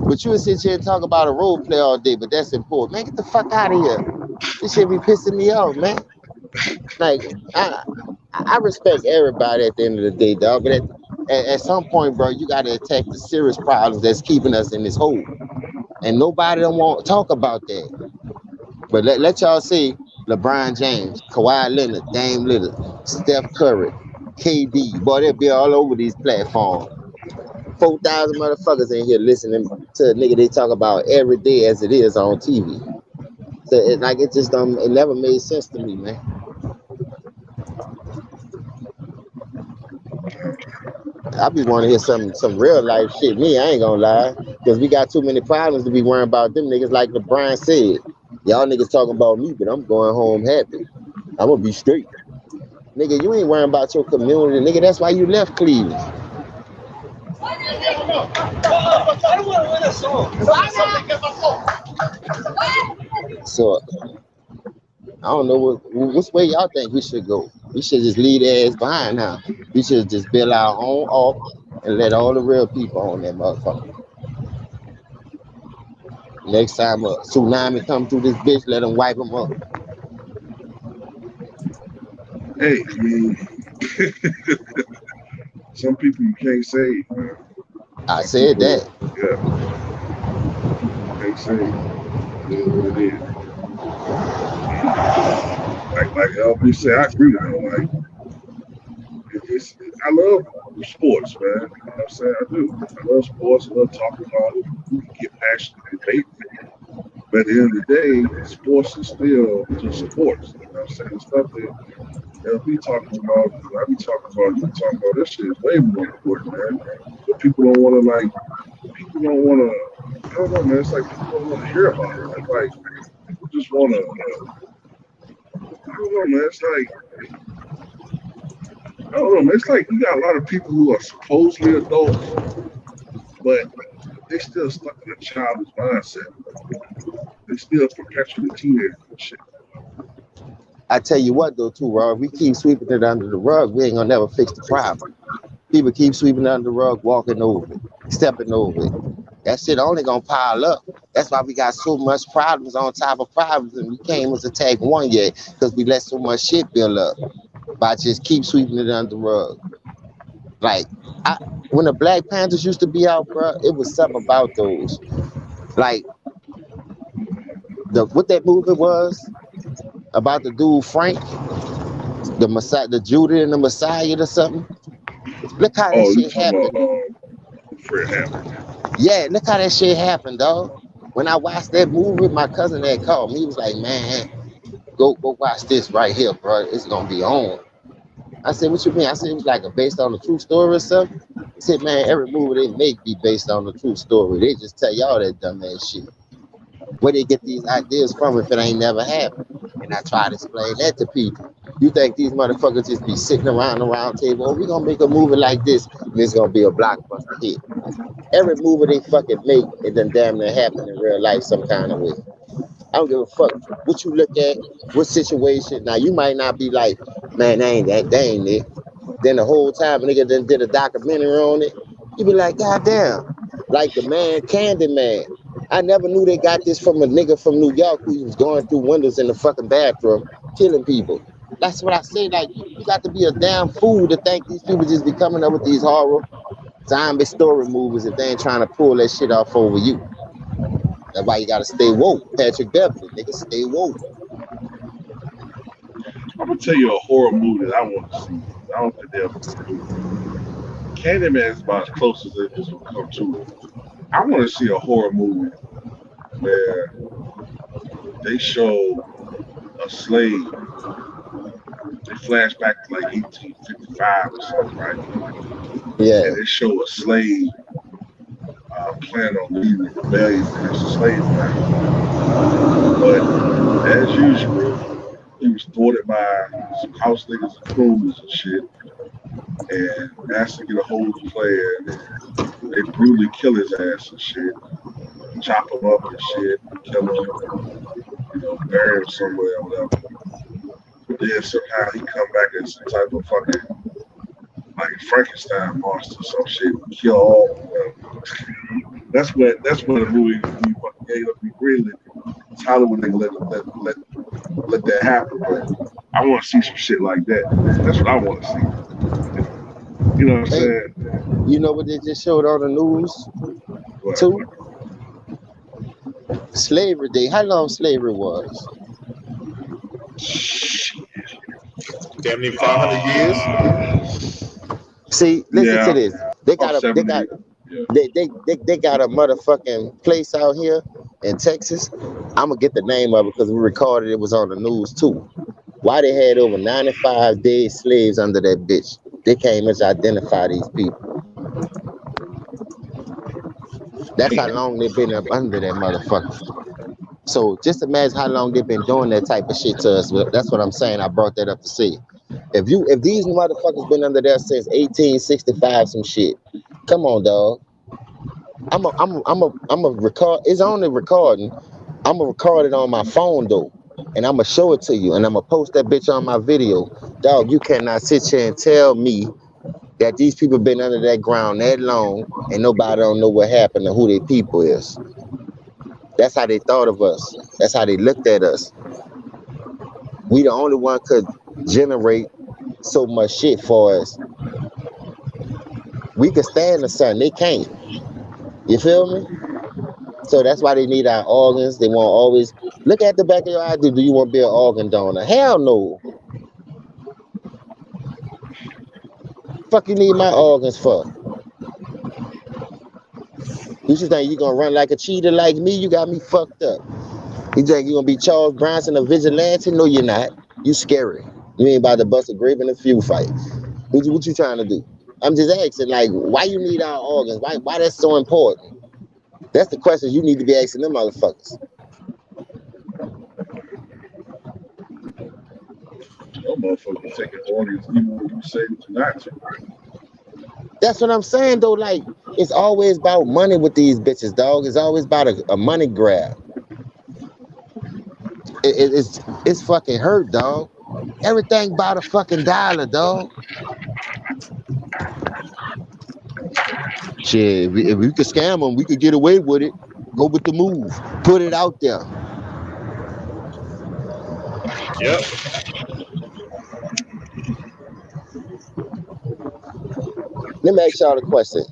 But you would sit here and talk about a role play all day, but that's important. Man, get the fuck out of here. This shit be pissing me off, man. Like, I respect everybody at the end of the day, dog, but at some point, bro, you got to attack the serious problems that's keeping us in this hole. And nobody don't want to talk about that. But let y'all see LeBron James, Kawhi Leonard, Dame Lillard, Steph Curry, KD. Boy, they'll be all over these platforms. 4,000 motherfuckers in here listening to a nigga they talk about every day as it is on TV. So it never made sense to me, man. I be wanting to hear some real life shit. Me, I ain't gonna lie, because we got too many problems to be worrying about them niggas. Like LeBron said, y'all niggas talking about me, but I'm going home happy. I'm gonna be straight. Nigga, you ain't worrying about your community, nigga. That's why you left Cleveland. So I don't know which way y'all think we should go. We should just leave their ass behind now. We should just build our own off and let all the real people on that motherfucker. Next time a tsunami come through this bitch, let them wipe them up. Hey, I mean, some people you can't save, man. I said that. Yeah. You can't save. It is what it is. Like LB said, I agree with him. Like, I love sports, man. You know what I'm saying? I do. I love sports. I love talking about it. We can get passionate and debate. But at the end of the day, sports is still just sports. You know what I'm saying? Stuff that LB talking about, I be talking about this shit is way more important, man. But people don't want to, I don't know, man. It's like people don't want to hear about it. It's like, people just want to, I don't know, man. It's like, I don't know, man. It's like you got a lot of people who are supposedly adults, but they still stuck in a childish mindset. They still perpetually teenagers and shit. I tell you what, though, too, Rob, if we keep sweeping it under the rug, we ain't gonna never fix the problem. People keep sweeping it under the rug, walking over it, stepping over it. That shit only gonna pile up. That's why we got so much problems on top of problems, and we can't even attack one yet, because we let so much shit build up by just keep sweeping it under the rug. Like, when the Black Panthers used to be out, bro, it was something about those. Like, what that movie was about the dude Frank, the Messiah, the Judah and the Messiah or something. Look how that shit happened. Fred Hammond. Yeah, look how that shit happened, dog. When I watched that movie, my cousin had called me. He was like, "Man, go watch this right here, bro. It's gonna be on." I said, "What you mean?" I said, "It was like based on a true story or something." He said, "Man, every movie they make be based on a true story. They just tell y'all that dumbass shit. Where they get these ideas from if it ain't never happened?" And I try to explain that to people. You think these motherfuckers just be sitting around the round table, "Oh, we gonna make a movie like this, and it's gonna be a blockbuster hit." Every movie they fucking make, it done damn near happen in real life some kind of way. I don't give a fuck what you look at, what situation. Now you might not be like, "Man, they ain't it." Then the whole time a nigga done did a documentary on it, you be like, "God damn." Like the man Candyman. I never knew they got this from a nigga from New York who was going through windows in the fucking bathroom killing people. That's what I say. Like, you got to be a damn fool to think these people just be coming up with these horror zombie story movies if they ain't trying to pull that shit off over you. That's why you gotta stay woke. Patrick Beverly, nigga, stay woke. I'm gonna tell you a horror movie that I want to see. I don't think they'll ever do it. Candyman is about as close as it will come to it. I want to see a horror movie where they show a slave. They flash back to like 1855 or something, right? Yeah. And they show a slave planning on leading the rebellion against the slave master. But as usual, he was thwarted by some house niggas and crews and shit, and asked to get a hold of the player. And they brutally kill his ass and shit, chop him up and shit, kill him, you know, bury him somewhere or whatever. But then somehow he come back as some type of fucking like Frankenstein monster or some shit, kill all of them. That's what the movie fucking gave up be really. It's Hollywood nigga let that happen, but I want to see some shit like that. That's what I want to see. You know what I'm saying? You know what they just showed on the news? What? Too? Slavery Day. How long slavery was? Damn near 500 years. See, listen to this. They got a motherfucking place out here in Texas. I'm gonna get the name of it because we recorded it was on the news too. Why they had over 95 dead slaves under that bitch. They can't even identify these people. That's how long they've been up under that motherfucker. So just imagine how long they've been doing that type of shit to us. That's what I'm saying. I brought that up to see. If these motherfuckers been under there since 1865, some shit. Come on, dog. I'm a record. It's only recording. I'm gonna record it on my phone though, and I'm gonna show it to you, and I'm gonna post that bitch on my video. Dog, you cannot sit here and tell me that these people been under that ground that long and nobody don't know what happened or who their people is. That's how they thought of us. That's how they looked at us. We the only one could generate so much shit for us. We could stand the sun. They can't. You feel me? So that's why they need our organs. They won't always look at the back of your eye. Do you want to be an organ donor? Hell no. Fuck you need my organs for? You just think you gonna run like a cheater like me? You got me fucked up. You think you gonna be Charles Bronson, a vigilante? No, you're not. You scary. You ain't about to bust a grape in a few fight. What you trying to do? I'm just asking, like, why you need our organs? Why that's so important? That's the question you need to be asking them motherfuckers. No motherfuckers taking organs even when you say not to. That's what I'm saying though. Like, it's always about money with these bitches, dog. It's always about a money grab. It's fucking hurt, dog. Everything about a fucking dollar, dog. Shit, if we could scam them, we could get away with it. Go with the move. Put it out there. Yep. Let me ask y'all the question.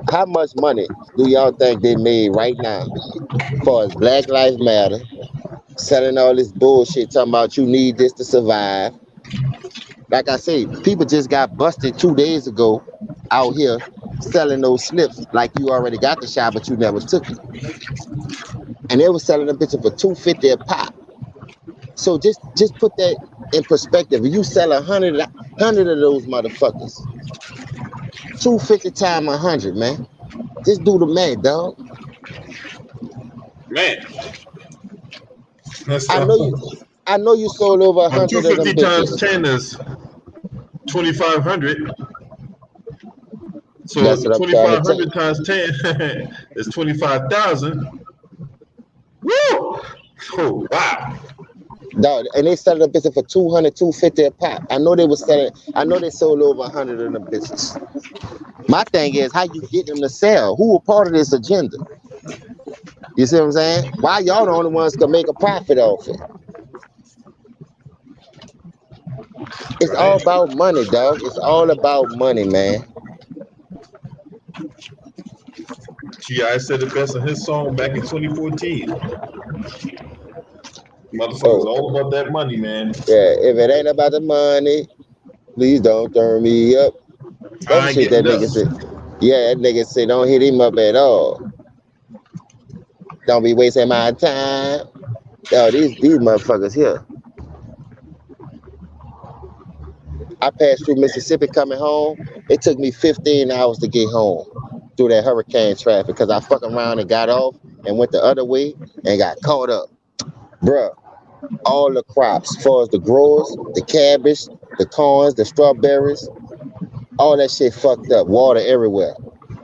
How much money do y'all think they made right now for as Black Lives Matter, selling all this bullshit, talking about you need this to survive? Like I say, people just got busted 2 days ago out here selling those slips like you already got the shot, but you never took it. And they were selling them bitches for $2.50 a pop. So just put that in perspective. If you sell 100 of those motherfuckers, $2.50 times 100, man. Just do the math, dog. Man. I know you sold over 100 of them 250 bitches. times 10 is 2,500. So That's what I'm trying to 2,500 times 10 is 25,000. Woo! Oh, wow. Dog, and they selling them bitches for $200, $250 a pop. I know they sold over 100 of them bitches. My thing is, how you get them to sell? Who are part of this agenda? You see what I'm saying? Why y'all the only ones can make a profit off it? It's all about money, dog. It's all about money, man. T.I. said it best in his song back in 2014. Motherfuckers Oh, all about that money, man. yeah. If it ain't about the money, please don't turn me up. That's the I ain't shit that getting nigga nothing. said. Yeah, that nigga said don't hit him up at all. Don't be wasting my time. Yo, these motherfuckers here. I passed through Mississippi coming home. It took me 15 hours to get home through that hurricane traffic because I fucking around and got off and went the other way and got caught up. Bruh, all the crops, as far as the growers, the cabbage, the corns, the strawberries, all that shit fucked up. Water everywhere.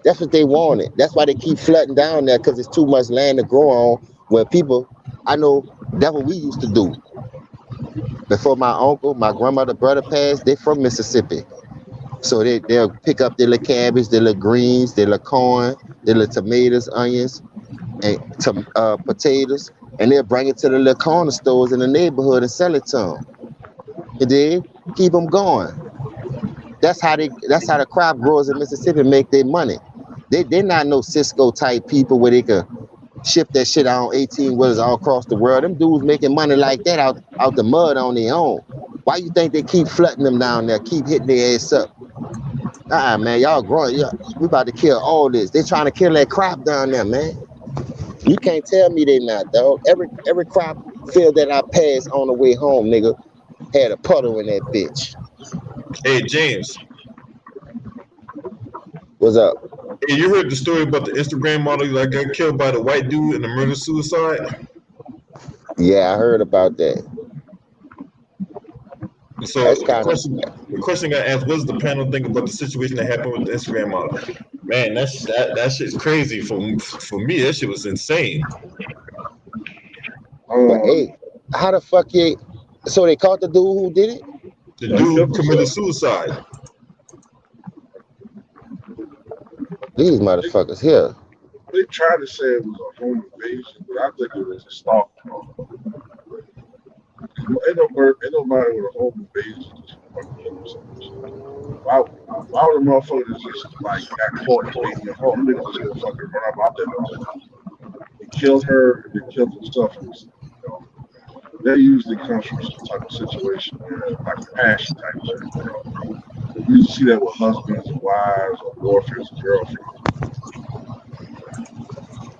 That's what they wanted. That's why they keep flooding down there because it's too much land to grow on. Where people, I know that's what we used to do. Before my uncle, my grandmother, brother passed, they from Mississippi. So they'll pick up their little cabbage, their little greens, their little corn, their little tomatoes, onions, and potatoes, and they'll bring it to the little corner stores in the neighborhood and sell it to them. And then keep them going. That's how the crop growers in Mississippi make their money. They're not no Cisco type people where they could ship that shit out on 18 wheelers all across the world. Them dudes making money like that out the mud on their own. Why you think they keep flooding them down there, keep hitting their ass up? Man, y'all growing. Yeah, we about to kill all this. They trying to kill that crop down there, man. You can't tell me they not, dog. Every crop field that I passed on the way home, nigga, had a puddle in that bitch. Hey, James. What's up? Hey, you heard the story about the Instagram model that got killed by the white dude in the murder suicide? Yeah, I heard about that. So That's the question got asked, what does the panel think about the situation that happened with the Instagram model? Man, that shit's crazy for me. That shit was insane. But hey, how the fuck you? So they caught the dude who did it? The dude committed suicide. These motherfuckers here. They tried to say it was a home invasion, but I think it was a stalk. Ain't nobody with a home invasion just fucking kill themselves. Why would the motherfuckers just like got caught invading your home? They just gonna fucking run up out there though. They killed her and they killed themselves. That usually comes from some type of situation where like a passion type shit. You usually see that with husbands and wives or boyfriends and girlfriends.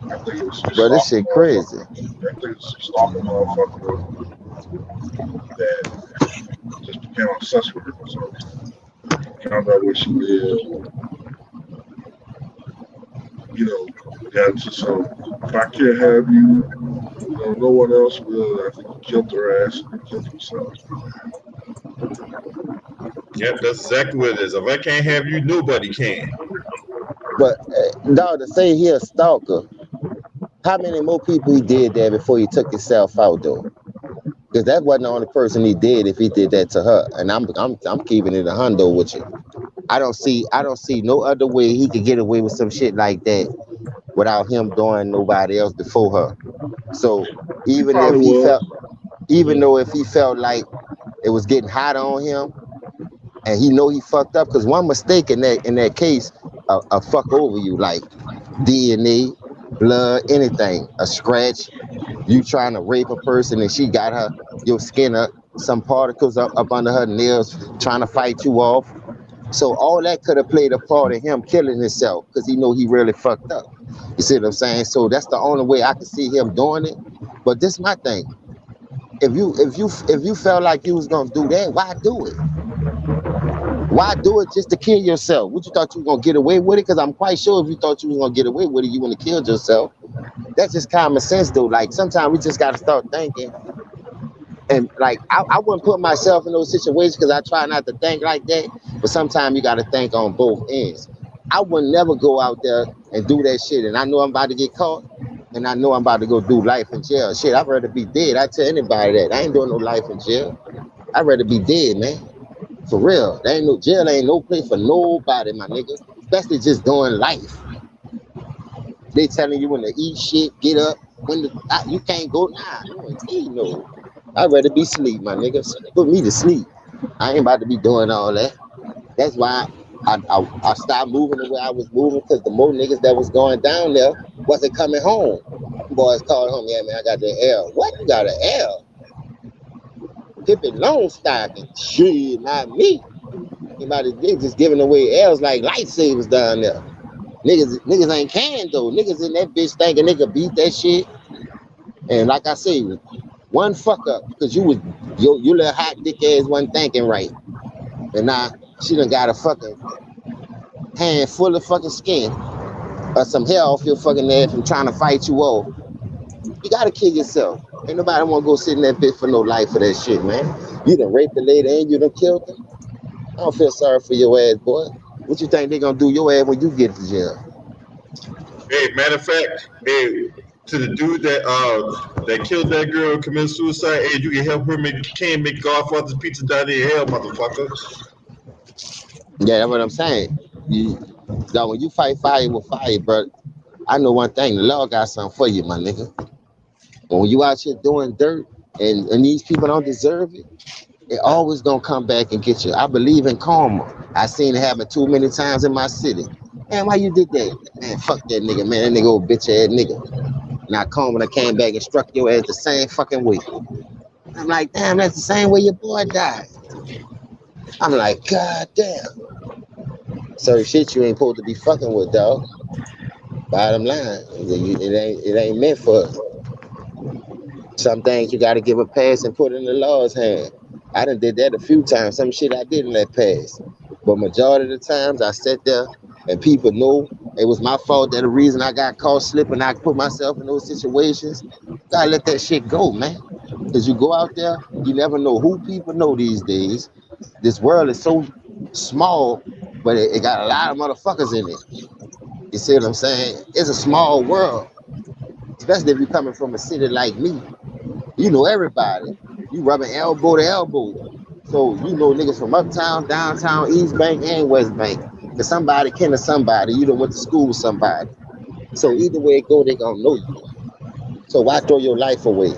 I think it was some Bro, this shit crazy. I think it was some stalking motherfucker that just became obsessed with her or something. Found out what she did. Got into some, if I can't have you, no one else will. I think he killed her ass and he killed himself. Yep, that's exactly what it is. If I can't have you, nobody can. But dog, to say he a stalker, how many more people he did that before he took himself out though? Because that wasn't the only person he did if he did that to her. And I'm keeping it a hundo with you. I don't see no other way he could get away with some shit like that without him doing nobody else before her. So even though if he felt like it was getting hot on him and he know he fucked up, because one mistake in that case a fuck over you, like DNA, blood, anything, a scratch, you trying to rape a person and she got your skin up, some particles up under her nails trying to fight you off. So all that could have played a part in him killing himself because he know he really fucked up. You see what I'm saying? So that's the only way I can see him doing it. But this my thing. If you felt like you was gonna do that, why do it? Why do it just to kill yourself? What you thought you was gonna get away with it? Because I'm quite sure if you thought you was gonna get away with it, you wouldn't have killed yourself. That's just common sense though. Like sometimes we just gotta start thinking. And like I wouldn't put myself in those situations because I try not to think like that. But sometimes you gotta think on both ends. I would never go out there and do that shit. And I know I'm about to get caught. And I know I'm about to go do life in jail. Shit, I'd rather be dead. I tell anybody that. I ain't doing no life in jail. I'd rather be dead, man. For real. Jail ain't no place for nobody, my nigga. Especially just doing life. They telling you when to eat shit, get up. You can't go. Nah, you ain't eat no. I'd rather be asleep, my nigga. Put me to sleep. I ain't about to be doing all that. That's why I stopped moving the way I was moving, because the more niggas that was going down there wasn't coming home. Boys called home, yeah, man, I got the L. What? You got an L? Pippin Longstocking. Shit, not me. They just giving away L's like lightsabers down there. Niggas ain't can though. Niggas in that bitch thinking they could beat that shit. And like I say, one fuck up, because you little hot dick ass wasn't thinking right. And now she done got a fucking hand full of fucking skin or some hair off your fucking ass from trying to fight you off. You gotta kill yourself. Ain't nobody wanna go sit in that bitch for no life for that shit, man. You done raped the lady and you done killed her. I don't feel sorry for your ass, boy. What you think they gonna do your ass when you get to jail? Hey, matter of fact, hey, to the dude that killed that girl and committed suicide, hey, you can help her make Godfather's pizza down in hell, motherfucker. Yeah, that's what I'm saying. When you fight fire with fire, bro, I know one thing, the Lord got something for you, my nigga. When you out here doing dirt and these people don't deserve it, it always gonna come back and get you. I believe in karma. I seen it happen too many times in my city. Man, why you did that? Man, fuck that nigga, man. That nigga old bitch ass nigga. Now karma that came back and struck your ass the same fucking way. I'm like, damn, that's the same way your boy died. I'm like, god damn. Certain shit you ain't supposed to be fucking with, dog. Bottom line, it ain't meant for us. Some things you gotta give a pass and put in the Lord's hand. I done did that a few times. Some shit I didn't let pass. But majority of the times I sat there and people know it was my fault, that the reason I got caught slipping, I put myself in those situations. Gotta let that shit go, man. Cause you go out there, you never know who people know these days. This world is so small, but it got a lot of motherfuckers in it. You see what I'm saying? It's a small world. Especially if you're coming from a city like me. You know everybody. You rubbing elbow to elbow. So you know niggas from uptown, downtown, East Bank, and West Bank. Cause somebody kin to somebody. You done went to school with somebody. So either way it go, they gonna know you. So why throw your life away?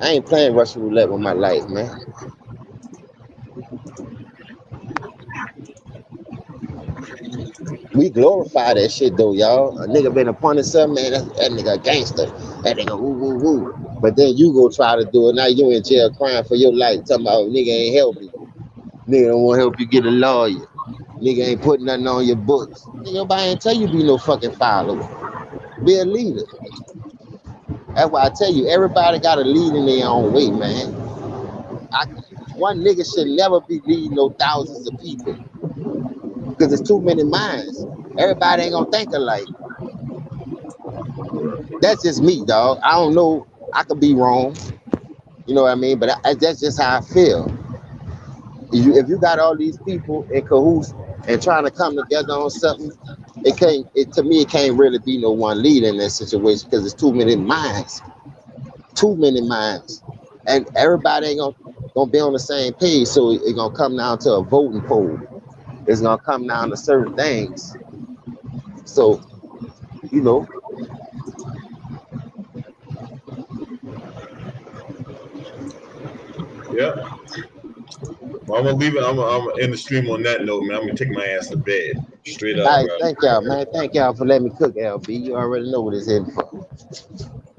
I ain't playing Russian roulette with my life, man. We glorify that shit though, y'all. A nigga been upon something, man. That nigga a gangster. That nigga woo woo woo. But then you go try to do it. Now you in jail crying for your life. Talking about nigga ain't help you. Nigga don't want to help you get a lawyer. Nigga ain't putting nothing on your books. Nigga, nobody ain't tell you be no fucking follower. Be a leader. That's why I tell you, everybody got to lead in their own way, man. One nigga should never be leading no thousands of people. Because there's too many minds. Everybody ain't gonna think alike. That's just me, dog. I don't know. I could be wrong. You know what I mean? But that's just how I feel. If you got all these people in cahoots and trying to come together on something, to me, it can't really be no one leader in that situation, because there's too many minds. Too many minds. And everybody ain't gonna be on the same page. So it's gonna come down to a voting poll. It's gonna come down to certain things. So, you know. Yeah. Well, I'm gonna leave it. I'm in the stream on that note, man. I'm gonna take my ass to bed. Straight up, All right, bro. thank y'all, man. Thank y'all for letting me cook, LB. You already know what it's in for.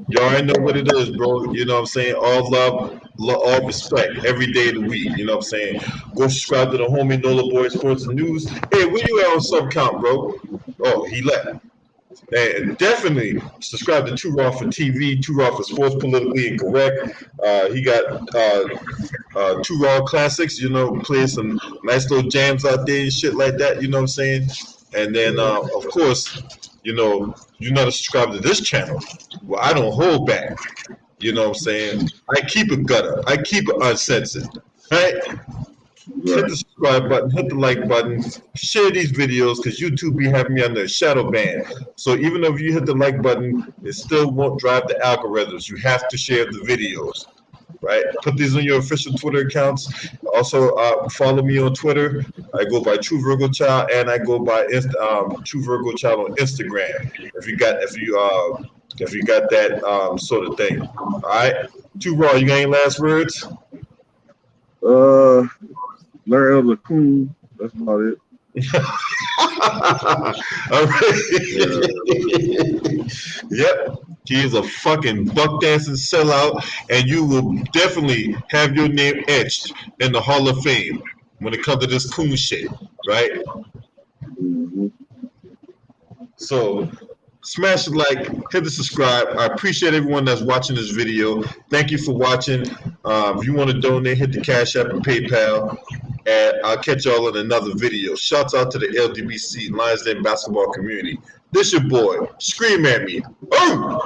You already know what it is, bro. You know what I'm saying? All love, all respect, every day of the week. You know what I'm saying? Go subscribe to the homie Nola Boy Sports and News. Hey, where you at on sub count, bro? Oh, he left. And definitely subscribe to Too Raw for TV, Too Raw for Sports Politically Incorrect. He got Too Raw Classics, you know, playing some nice little jams out there and shit like that, you know what I'm saying? And then, of course, you know, you know to subscribe to this channel. Well, I don't hold back. You know what I'm saying? I keep it gutter. I keep it uncensored. Right? Hit the subscribe button, hit the like button, share these videos, because YouTube be having me under a shadow ban. So even if you hit the like button, it still won't drive the algorithms. You have to share the videos. Right? Put these on your official Twitter accounts. Also, follow me on Twitter. I go by True Virgo Child, and I go by True Virgo Child on Instagram. If you got that sort of thing. All right. Too Raw, you got any last words? Larry Elder Coon. That's about it. All right. Yep. He is a fucking buck dancing sellout, and you will definitely have your name etched in the Hall of Fame when it comes to this coon shit, right? Mhm. So smash the like, hit the subscribe. I appreciate everyone that's watching this video. Thank you for watching. If you want to donate, hit the Cash App and PayPal. And I'll catch y'all in another video. Shouts out to the LDBC Lions Den basketball community. This your boy. Scream at me. Boom!